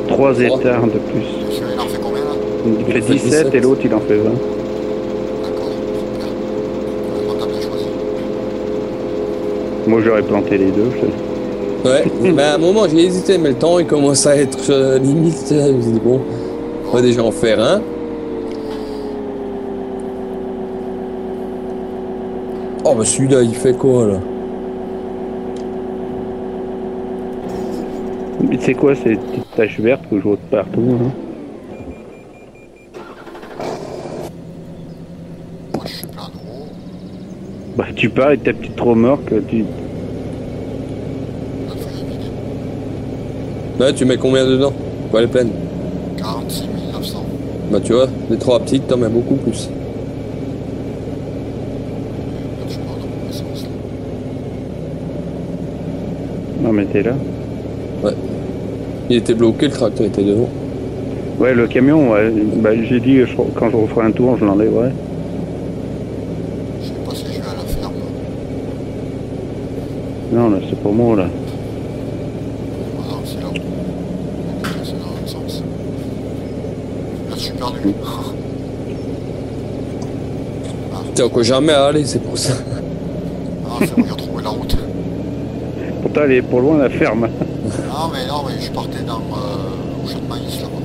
3 Trois. hectares de plus. Monsieur, il en fait combien là? Il fait fait 17 17. et l'autre il en fait 20. D'accord, super. Vraiment, t'as bien choisi. Moi j'aurais planté les deux. Ouais, mais à un moment, j'ai hésité, mais le temps, il commence à être limite. Je me suis dit, bon, on va déjà en faire un. Oh, bah celui-là, il fait quoi, là? Mais c'est quoi ces petites taches vertes que je vois de partout hein? Moi, je suis plein d'euros. Bah tu pars avec ta petite remorque, tu... Là, il faut les vider. Là, tu mets combien dedans? Quoi, elle est pleine? 46 900. Bah, tu vois, les 3 petites, t'en mets beaucoup plus. Là, je pars dans mon essence. Là. Non mais t'es là. Ouais. Il était bloqué, le tracteur était devant. Ouais le camion, ouais. Bah j'ai dit quand je referai un tour je l'enlèverai. Je sais pas si je vais à la ferme. Non là c'est pour moi là. Ah non, c'est là-haut. C'est dans l'autre sens. Là, je suis perdu. T'es encore jamais allé, c'est pour ça. Ah, c'est bon, j'ai retrouvé la route. Pourtant elle est pour loin la ferme. Non, mais je partais dans au champ de maïs là-bas.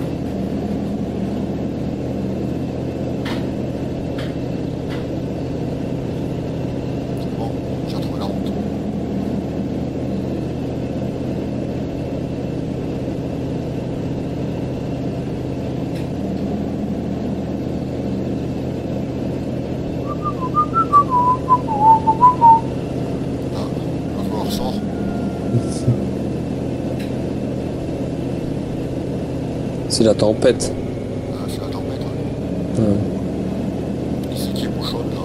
C'est bon, j'ai retrouvé la route. Là, on ressort. C'est la tempête. C'est la tempête. Ouais. Ouais. Ici qui est bouchonne là.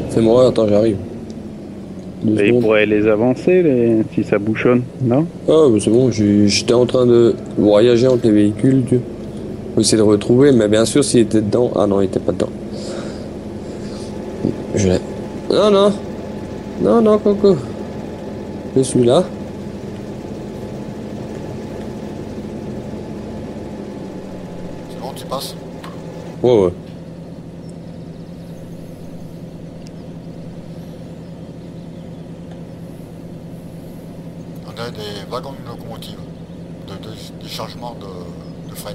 Fais-moi, attends, j'arrive. 2 Et il secondes. pourrait les avancer si ça bouchonne, non? Ah, bah, c'est bon, j'étais en train de voyager entre les véhicules, tu faut essayer de retrouver, mais bien sûr, s'il était dedans. Ah non, il était pas dedans. Je l'ai. Non, non. Non, non, Coco. Je suis là. C'est bon, tu passes. Ouais, ouais. On a des wagons de locomotive. Des changements de fret.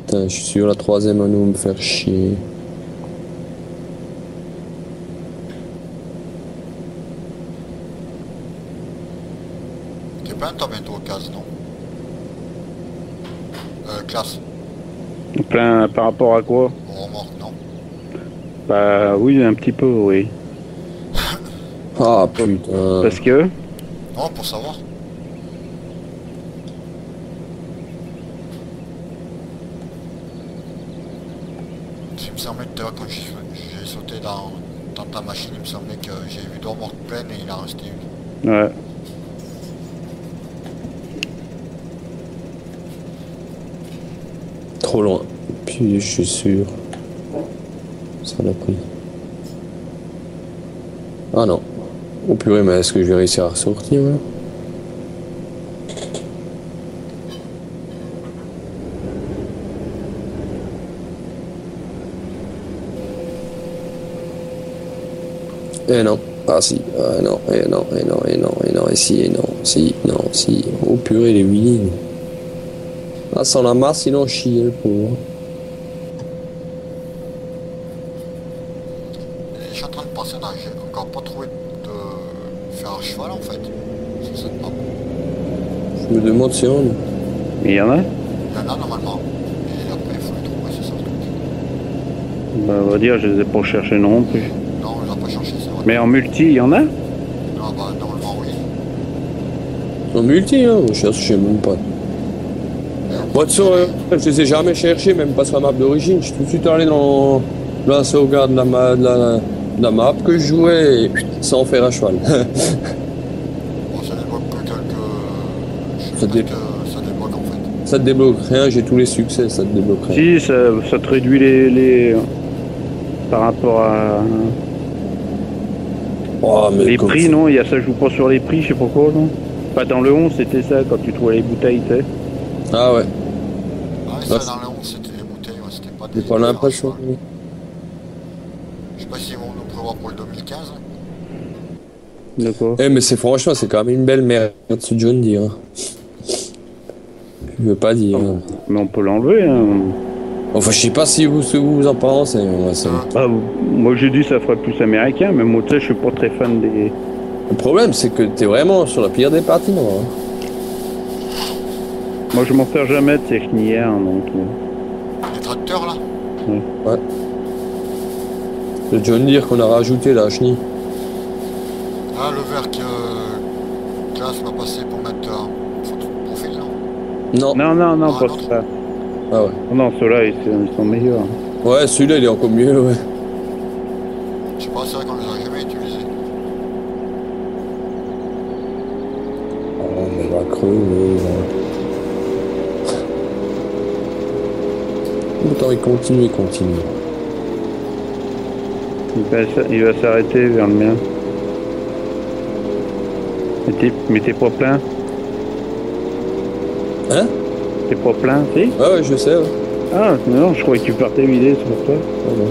Putain, je suis sur la 3e à nous me faire chier. T'es pas un bientôt au casse, non? Classe. Plein par rapport à quoi? Au remorque, non? Bah oui un petit peu oui. Ah putain. Parce que Non, pour savoir. Il me semblait que quand j'ai sauté dans ta machine, il me semblait que j'ai vu deux remorques pleines et il en restait une. ouais. Trop loin. Puis je suis sûr. Ça l'a pris. Ah non. Oh purée, mais est-ce que je vais réussir à ressortir là? Eh non. Ah si. Ah non, et non, et non, et non, et non, et si, et non, si, non, si. Oh purée, les wheeling. Ah, sans la masse, il en chie, le pauvre. Et je suis en train de penser, là, j'ai encore pas trouvé de faire un cheval en fait. Sur cette map. Je me demande si on... Mais il y en a? Il y en a normalement. Et après, il faut les trouver, c'est ça le truc. Bah, on va dire, je les ai pas cherchés non plus. Non, on les a pas cherché, c'est vrai. Mais en multi, il y en a? Ah bah, normalement, oui. En multi, hein, je cherche même pas. Moi, de toute façon, je les ai jamais cherchés, même pas sur la map d'origine. Je suis tout de suite allé dans la sauvegarde de la map que je jouais et sans faire à cheval. Bon, ça débloque que quelques. Ça dé- Ça débloque en fait. Ça te débloque rien, j'ai tous les succès, ça te débloque rien. Si, ça te réduit par rapport à... Oh, mais Les comme prix, ça. non, ça joue pas sur les prix, je sais pas quoi, non? Pas dans le 11, c'était ça, quand tu trouvais les bouteilles, tu sais. Ah ouais, Ah, ça, dans le 11, c'était les bouteilles, ouais, c'était pas j'ai des. pas l'impression. Je sais pas s'ils vont nous prévoir pour le 2015. D'accord. Eh, mais c'est franchement, c'est quand même une belle merde, ce John Deere. Hein. Je veux pas dire. Hein. Mais on peut l'enlever, hein. Enfin, je sais pas si vous, ce que vous en pensez. Moi, ça me- Ah, moi j'ai dit ça ferait plus américain, mais moi tu sais, je suis pas très fan des... Le problème, c'est que t'es vraiment sur la pire des bâtiments. Hein. Moi je m'en sers jamais de ces chenillères, donc... Les tracteurs là. Ouais. Le John Deere qu'on a rajouté là, chenille. Ah, le verre que Classe m'a passé pour mettre un photo de profil, non? Non. Non, Ah, pas non. ça. Ah ouais. Non, ceux-là, ils sont meilleurs. Ouais, celui-là, il est encore mieux, ouais. Je sais pas, c'est vrai qu'on les a jamais utilisés. Oh, on va crever, là. Autant il continue. Il va s'arrêter vers le mien. Mais t'es pas plein? Hein? T'es pas plein, si? Ouais, je sais, ouais. Ah, non, je croyais que tu partais vider, c'est pour toi. Ah, non.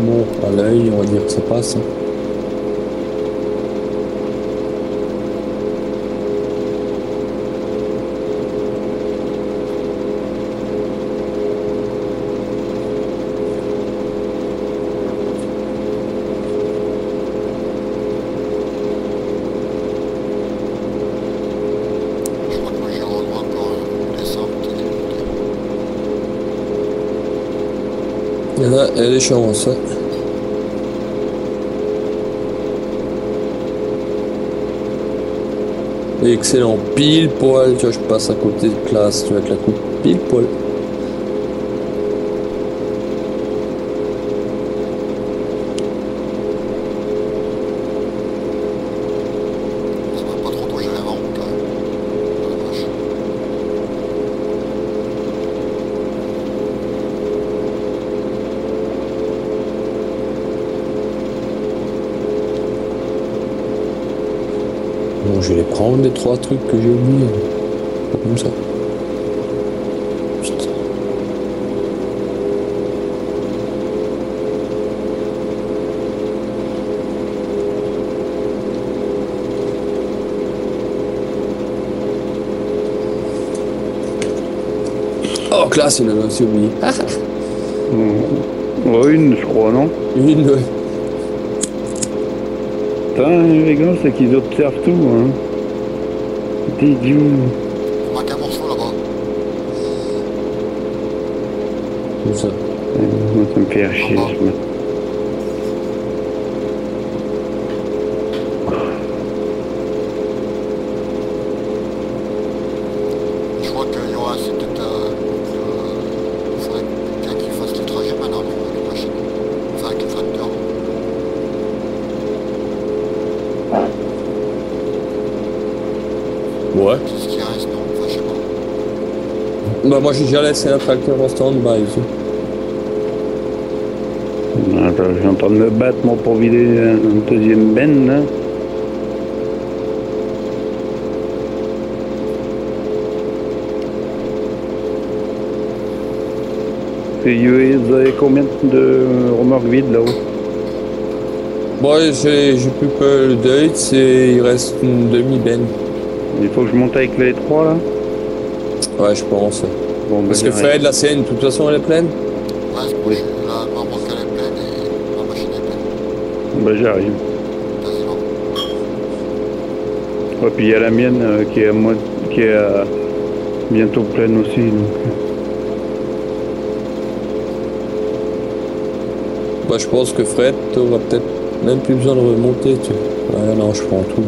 Bon, à l'œil, on va dire que ça passe. Hein. Je crois que j'ai encore une descente. Il y en a, il y a des chances. Hein. Excellent, pile poil, tu vois, je passe à côté de Classe, tu vois, avec la coupe pile poil. Ça va pas trop gérer avant quand même. Ah, la vache. Bon, je vais les prendre, les 3 trucs que j'ai oubliés. Pas comme ça. Putain. Oh, Classe, il en a aussi oublié. Ah, Ouais, une, je crois, non? une, ouais. Putain, les gars, c'est qu'ils observent tout, hein. T'es idiot. On marque un morceau là-bas. Comme ça. Moi, ça me fait chier. Je crois que Johan, c'est peut-être. Il faudrait bien qu'il fasse le trajet maintenant avec la machine. Enfin, avec le tracteur. Bah moi j'ai déjà laissé un tracteur en stand-by ici. Attends, je suis en train de me battre moi, pour vider un deuxième benne là. Et vous avez combien de remorques vides là-haut? Bon, j'ai plus que le Deutz et il reste une demi-benne. Il faut que je monte avec les trois là? Ouais, je pense. Bon, Parce que Fred, la Seine, de toute façon, elle est pleine. Ouais, Oui. la remorque elle est pleine et la machine est pleine. Bah j'arrive. Quasiment. Ouais, puis il y a la mienne qui est bientôt pleine aussi. Donc. Bah, je pense que Fred, t'auras peut-être même plus besoin de remonter, tu vois. Ouais, non, je prends tout.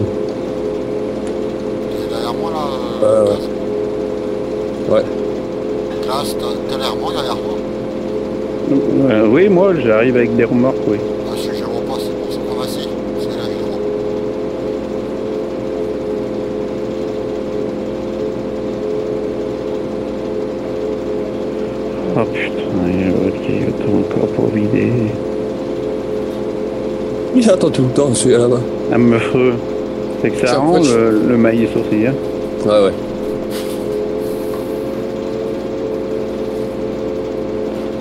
T'es derrière moi là Ouais. Ouais. Classe, t'es derrière moi, derrière moi. Oui, moi j'arrive avec des remorques, oui. Ah, je sais que je vois pas, c'est bon, c'est pas facile. C'est là, je vois. Oh putain, il y a l'autre qui attend encore pour vider. Il attend tout le temps, celui-là là-bas. Un me feu. C'est que ça Chaque rend fois, le maïs aussi, hein. Ouais, ouais.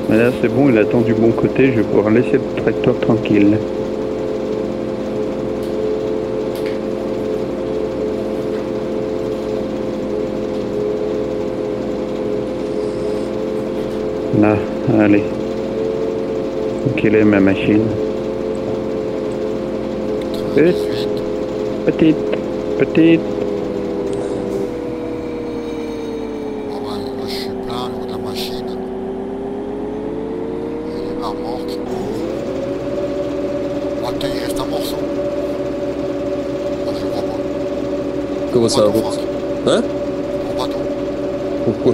Mais là c'est bon, il attend du bon côté, je vais pouvoir laisser le tracteur tranquille. Là, allez. Quelle est ma machine? 98. Petite. Bon ben, là, je suis plein au niveau de la machine. Et la remorque. Oh, putain, il reste un morceau. Oh, je vois pas. Comment ça va? Bateau, Franck. Hein? Mon bateau. Pourquoi?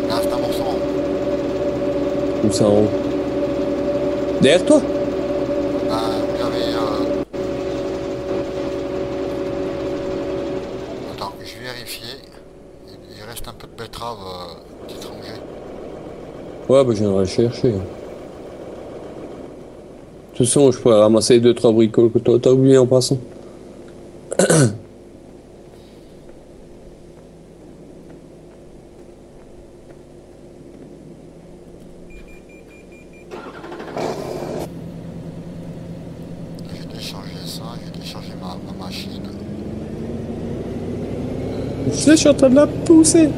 Il reste un morceau en haut. Où ça en haut? Derrière toi? Ben, vous avez... Attends, je vais vérifier. Il reste un peu de betterave petit rangé. Ouais, bah je viendrai le chercher. De toute façon, je pourrais ramasser 2-3 bricoles que t'as oublié en passant. J'ai déchargé ça, j'ai déchargé ma machine. Je suis en train de la pousser.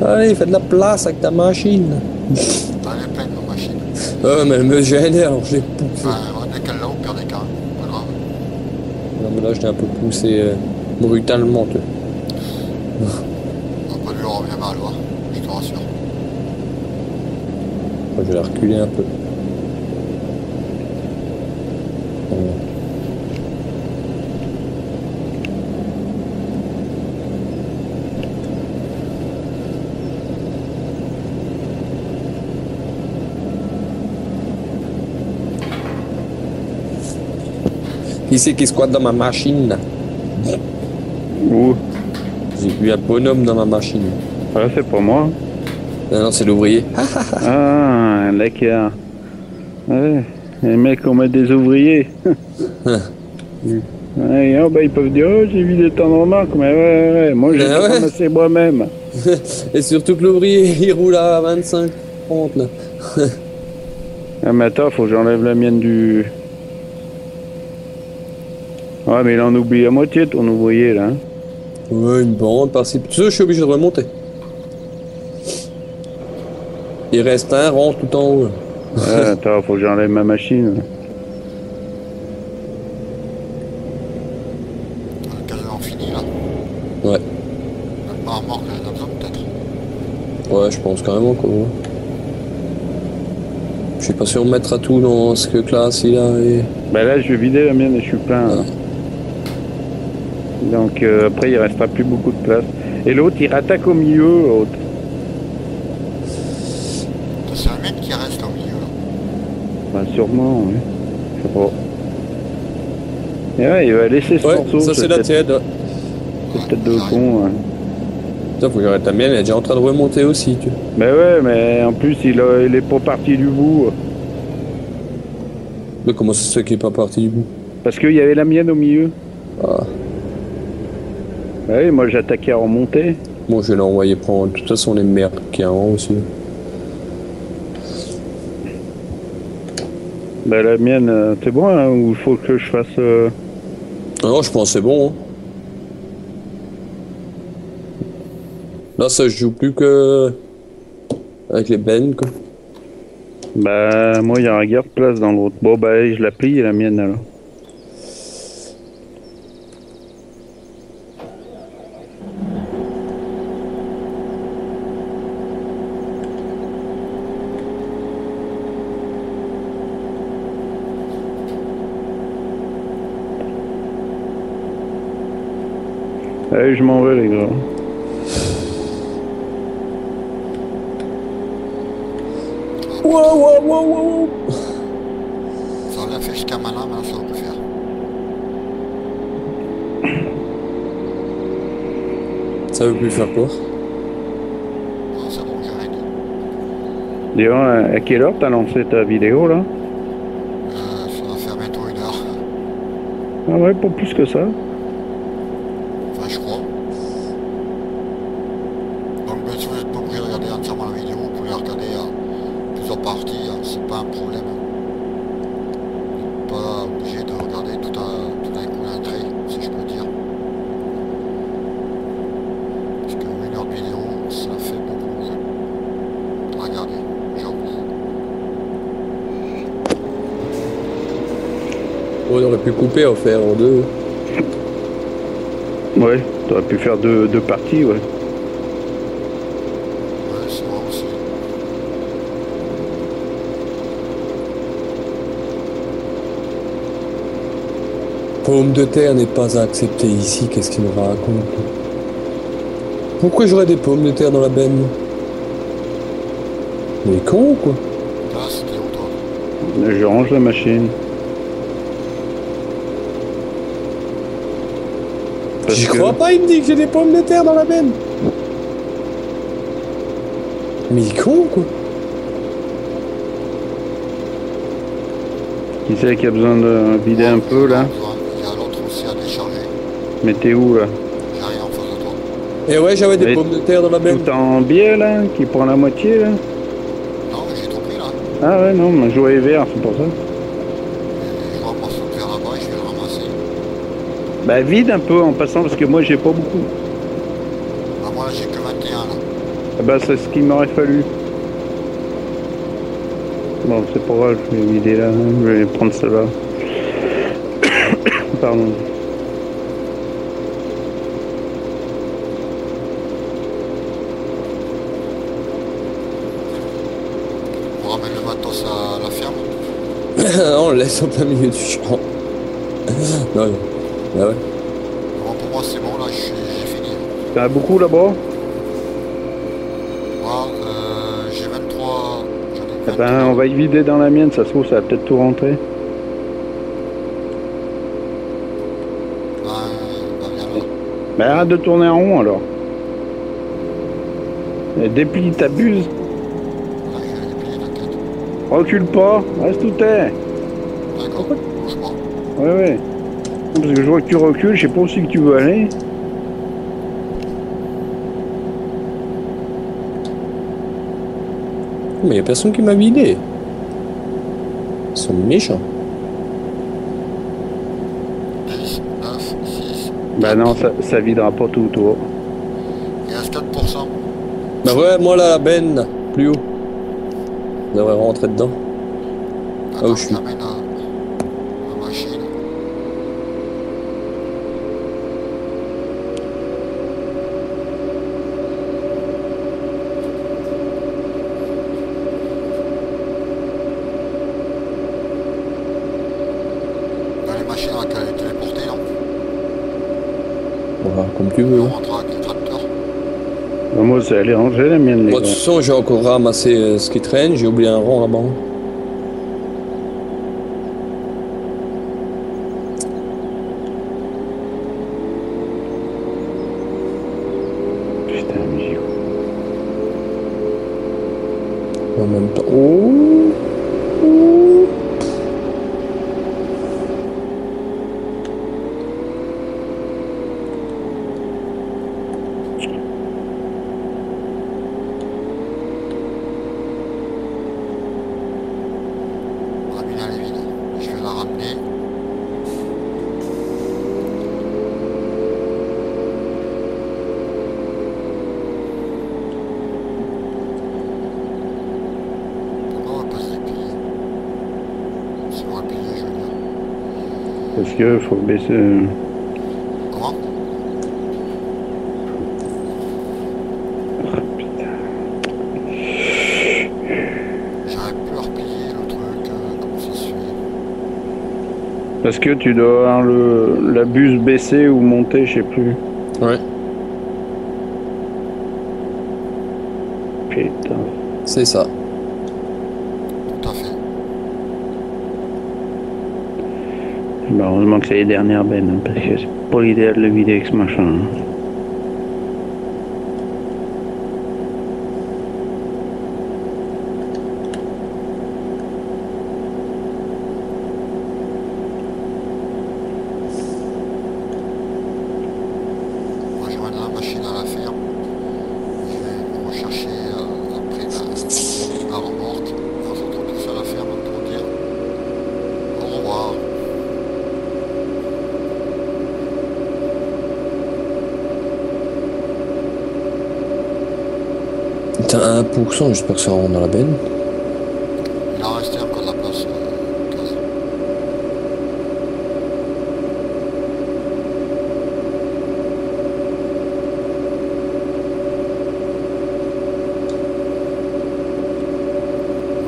Allez, fais de la place avec ta machine. Elle est pleine ma machine. Ouais, mais elle me gêne, alors je l'ai poussé. Ben, on est qu'elle là au pire des cas. Pas grave. Non, mais là, je l'ai un peu poussé brutalement, tu vois. On va pas lui revient mal, ouais. Je te rassure. Je vais la reculer un peu. Voilà. Qui c'est qui squatte dans ma machine là? Où? J'ai vu un bonhomme dans ma machine. Voilà, c'est pour moi. Non, c'est l'ouvrier. Ah, d'accord. Ouais, les mecs, on met des ouvriers. Ouais, oh, bah, ils peuvent dire, oh, j'ai vu des temps de remarque, mais ouais, moi j'ai Ah ouais. ramassé moi-même. Et surtout que l'ouvrier, il roule à 25, 30 là. Ah, mais attends, faut que j'enlève la mienne du... Ouais, mais il en oublie à moitié ton ouvrier, là. Hein. Ouais, une bande par-ci. Tu sais, je suis obligé de remonter. Il reste un rang tout en haut. Là. Ouais, attends, faut que j'enlève ma machine. On est quasiment fini là. Ouais. Même pas remorque, elle en a besoin peut-être. Ouais, je pense carrément quoi. Ouais. Je suis pas sûr de mettre à tout dans ce que classe il a et... Bah là, je vais vider la mienne et je suis plein. Là. Donc après, il restera plus beaucoup de place. Et l'autre, il rattaque au milieu, l'autre. C'est la mienne qui reste là au milieu là. Bah sûrement, oui. Je sais pas. Et ouais, il va laisser ce Ouais, morceau. ça c'est la tienne. Ouais. C'est peut-être de con. Hein. Putain, faut que j'arrête la mienne, elle est déjà en train de remonter aussi, tu vois. Mais ouais, mais en plus, il est pas parti du bout. Mais comment ça se fait qu'il est pas parti du bout? Parce qu'il y avait la mienne au milieu. Ah. Bah oui, moi j'attaquais à remonter. Bon, je vais l'envoyer prendre. De toute façon, les merdes qu'il y a en haut aussi. Bah la mienne, c'est bon, hein, ou il faut que je fasse... Ah non, je pense que c'est bon. Hein. Là, ça se joue plus que avec les bennes, quoi. Bah moi il y a un garde place dans l'autre. Bon bah allez, je la plie la mienne alors. Allez, je m'en vais les gars. Wow, wow, wow, wow. Ça l'a fait jusqu'à maintenant, mais ça va plus faire. Ça veut plus faire quoi? Non, c'est bon, j'arrête. Dis-donc, à quelle heure t'as lancé ta vidéo là? Ça va faire bientôt 1 heure. Ah ouais, pas plus que ça. Enfin, je crois. Donc, bien sûr, vous n'êtes pas obligé de regarder entièrement la vidéo. Vous pouvez la regarder à plusieurs parties. C'est pas un problème. Vous n'êtes pas obligé de regarder tout d'un coup un trait, si je peux dire. Parce que 1 heure de vidéo, ça fait beaucoup de regarder. J'avoue. On aurait pu couper, en faire en deux. Ouais, t'aurais pu faire deux parties, ouais. Ouais, c'est vrai aussi. Pomme de terre n'est pas acceptée ici, qu'est-ce qu'il me raconte? Pourquoi j'aurais des pommes de terre dans la benne? Mais con quoi? Là, c'était où, toi? Je range la machine. Parce J'y que- crois pas, il me dit que j'ai des pommes de terre dans la benne. Mais il est con quoi? Qui c'est qui a besoin de vider un peu là? Il y a l'autre aussi à décharger. Mais t'es où là? J'ai rien en face de toi. Et ouais, j'avais des Mais pommes de terre dans la benne. Tout en biais là? Qui prend la moitié là? Non, mais j'ai tout pris là. Ah ouais, non, mais je voyais vert, c'est pour ça. Et je ramasse le verre là-bas et je vais le ramasser. Bah vide un peu en passant parce que moi j'ai pas beaucoup. Bah, moi là, j'ai que 21 là. Ah bah c'est ce qu'il m'aurait fallu. Bon, c'est pas grave, je vais vider là, je vais prendre celle-là. Pardon. On ramène le matos à la ferme. On le laisse en plein milieu du champ. Non, non. Bah ouais. Bon, pour moi, c'est bon là, j'ai fini. T'en as beaucoup là-bas? Moi, j'ai 23. J'en ai Eh 23. ben on va y vider dans la mienne, ça se trouve ça va peut-être tout rentrer. Viens là. Mais arrête de tourner en rond alors. Déplie, t'abuses. Là, je vais les plier, t'inquiète. Recule pas, reste où t'es. D'accord, bouge pas. Ouais, ouais. Parce que je vois que tu recules, je sais pas où c'est que tu veux aller. Mais y a personne qui m'a vidé. Ils sont méchants. 10, 9, 6. Bah non, ça videra pas tout autour. Il reste 4%. Bah ouais, moi là, la benne, là, plus haut. Je devrais rentrer dedans. Attends, où je suis. l'amène à la machine. Dans les machines à laquelle elle est téléportée, non? Voilà, comme tu veux. On rentre avec les tracteurs. Bah, moi, elle est rangée la mienne, les Moi, de gars. toute façon, j'ai encore ramassé ce qui traîne. J'ai oublié un rang là-bas. Putain, mais En même temps. Oh. Oh. Ramina elle est vide. Je vais la ramener. Pourquoi on va pas se déplier? Si on va plier, je veux dire. Parce que faut baisser. Comment? J'aurais pu replier le truc, comment ça se fait? Parce que tu dois avoir la buse baissée ou montée, je sais plus. Ouais, Putain. c'est ça. Tout à fait. Bah, heureusement que c'est les dernières bennes, hein, parce que c'est pas l'idéal de le vider avec ce machin. Hein. Moi je ramène la machine à la ferme. Je vais rechercher après la remorque. On se retrouve tous à la ferme pour dire au revoir. T'as 1%, j'espère que ça rentre dans la benne. Il en restait encore de la place. 15.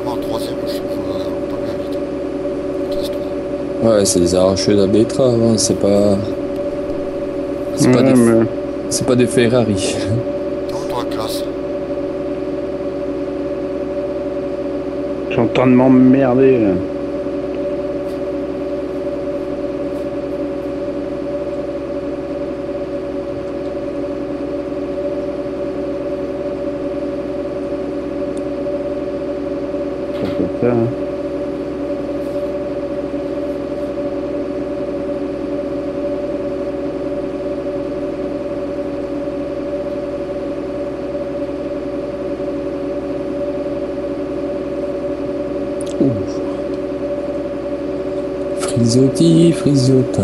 En troisième, je trouve on peut bien vite. Casse-toi. Ouais, c'est des arracheux à betterave, hein. C'est pas. C'est pas, Ouais, mais c'est pas des Ferrari. T'es où toi, classe? je suis en train de m'emmerder. Là. Ça fait ça. Hein. Ouf. Frisotti, frisotin.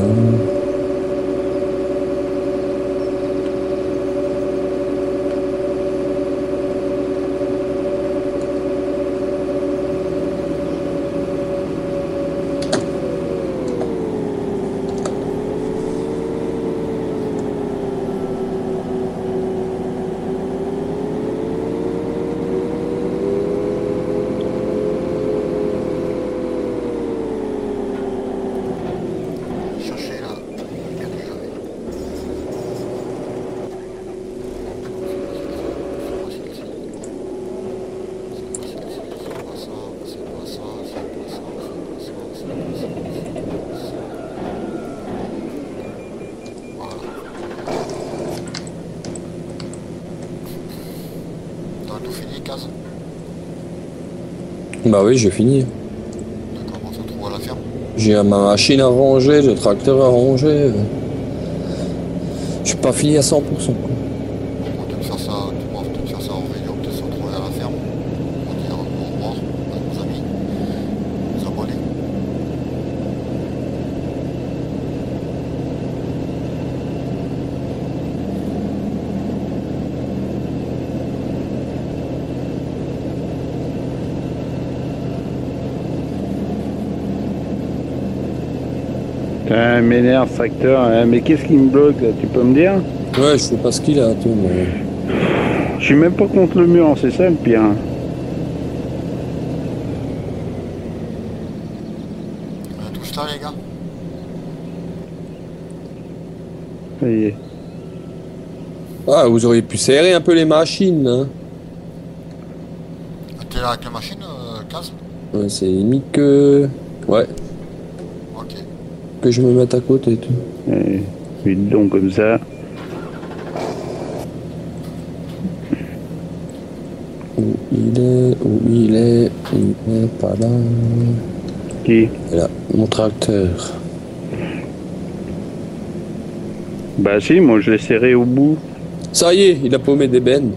Chercher là. Bien que j'avais. C'est pas celle-ci. C'est pas celle-ci. C'est pas ça. C'est pas ça. C'est pas ça. C'est pas ça. C'est pas ça. C'est pas ça. Voilà. T'as tout fini, Kaz? Bah oui, j'ai fini. D'accord, on se retrouve à la ferme. J'ai ma machine à ranger, le tracteur à ranger. Je suis pas fini à 100%. Quoi. On va peut-être faire ça, on va peut-être faire ça en réunion, peut-être se retrouver à la ferme. On va dire au revoir à nos amis, nos abonnés. Putain, m'énerve, facteur. Hein. Mais qu'est-ce qui me bloque là? Tu peux me dire? Ouais, je sais pas ce qu'il a, tout, mais. Je suis même pas contre le mur, c'est ça le pire. On est tous là, les gars. Ça y est. Ah, vous auriez pu serrer un peu les machines, hein. T'es là avec la machine, Kaz? Ouais, c'est limite que. Ouais, Ok. que je me mette à côté et tout. Allez, vite donc comme ça. Où il est? Où il est? Il est pas là. Qui? Là, mon tracteur. Bah si, moi je l'ai serré au bout. Ça y est, il a paumé des bennes.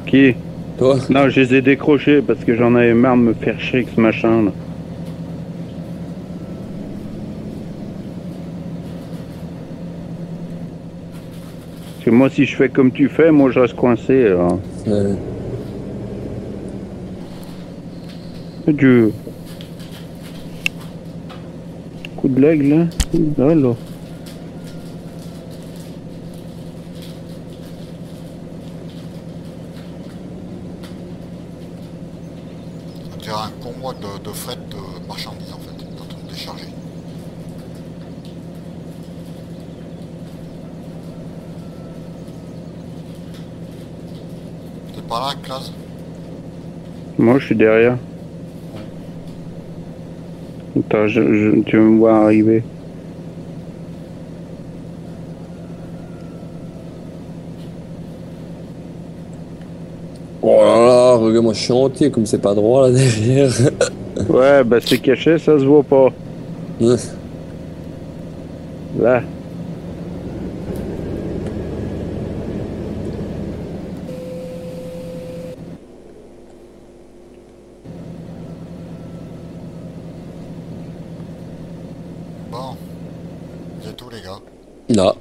Qui? Toi? Non, je les ai décrochés parce que j'en avais marre de me faire chier avec ce machin là. Parce que moi si je fais comme tu fais, moi je reste coincé alors. Adieu. Coup de l'aigle là. Là. On dirait un convoi de fret de marchandises en fait, en train de décharger. T'es pas là, Classe? Moi je suis derrière. Attends, tu vas me voir arriver. Oh là là, regarde-moi chanter comme c'est pas droit là derrière. Ouais, bah c'est caché, ça se voit pas. Là. Bon, c'est tout les gars. Là.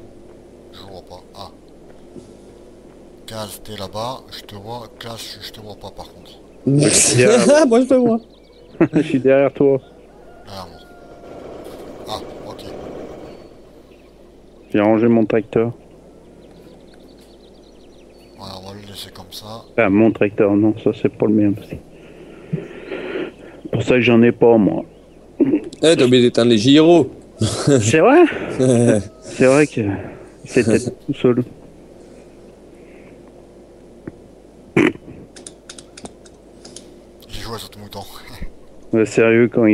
Je vois pas. Ah. Kaz, t'es là-bas, je te vois. Classe, je te vois pas par contre. Moi je te vois. Je suis derrière toi. Derrière moi. Ah, ok. J'ai rangé mon tracteur. Voilà, on va le laisser comme ça. Ah, mon tracteur, non, ça c'est pas le mien aussi. Pour ça que j'en ai pas, moi. Eh, t'as oublié d'éteindre les gyros. C'est vrai? C'est vrai que c'était tout seul. J'ai joué sur ton mouton. Sérieux, quand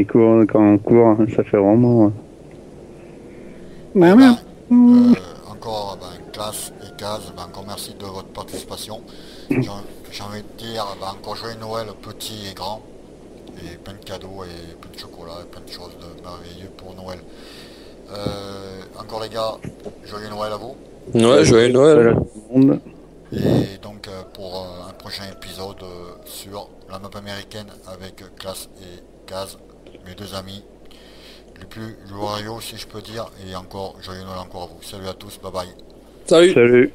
on court, hein, ça fait vraiment. Ben, encore Classe et Kaz, encore merci de votre participation. J'ai envie de dire encore joyeux Noël petit et grand. Et plein de cadeaux et plein de chocolat et plein de choses de merveilleux pour Noël. Encore les gars, joyeux Noël à vous. Ouais, joyeux Noël. Et donc pour un prochain épisode sur la map américaine avec Classe et Kaz, mes deux amis les plus loyaux si je peux dire, et encore joyeux Noël encore à vous. Salut à tous, bye bye. Salut. Salut.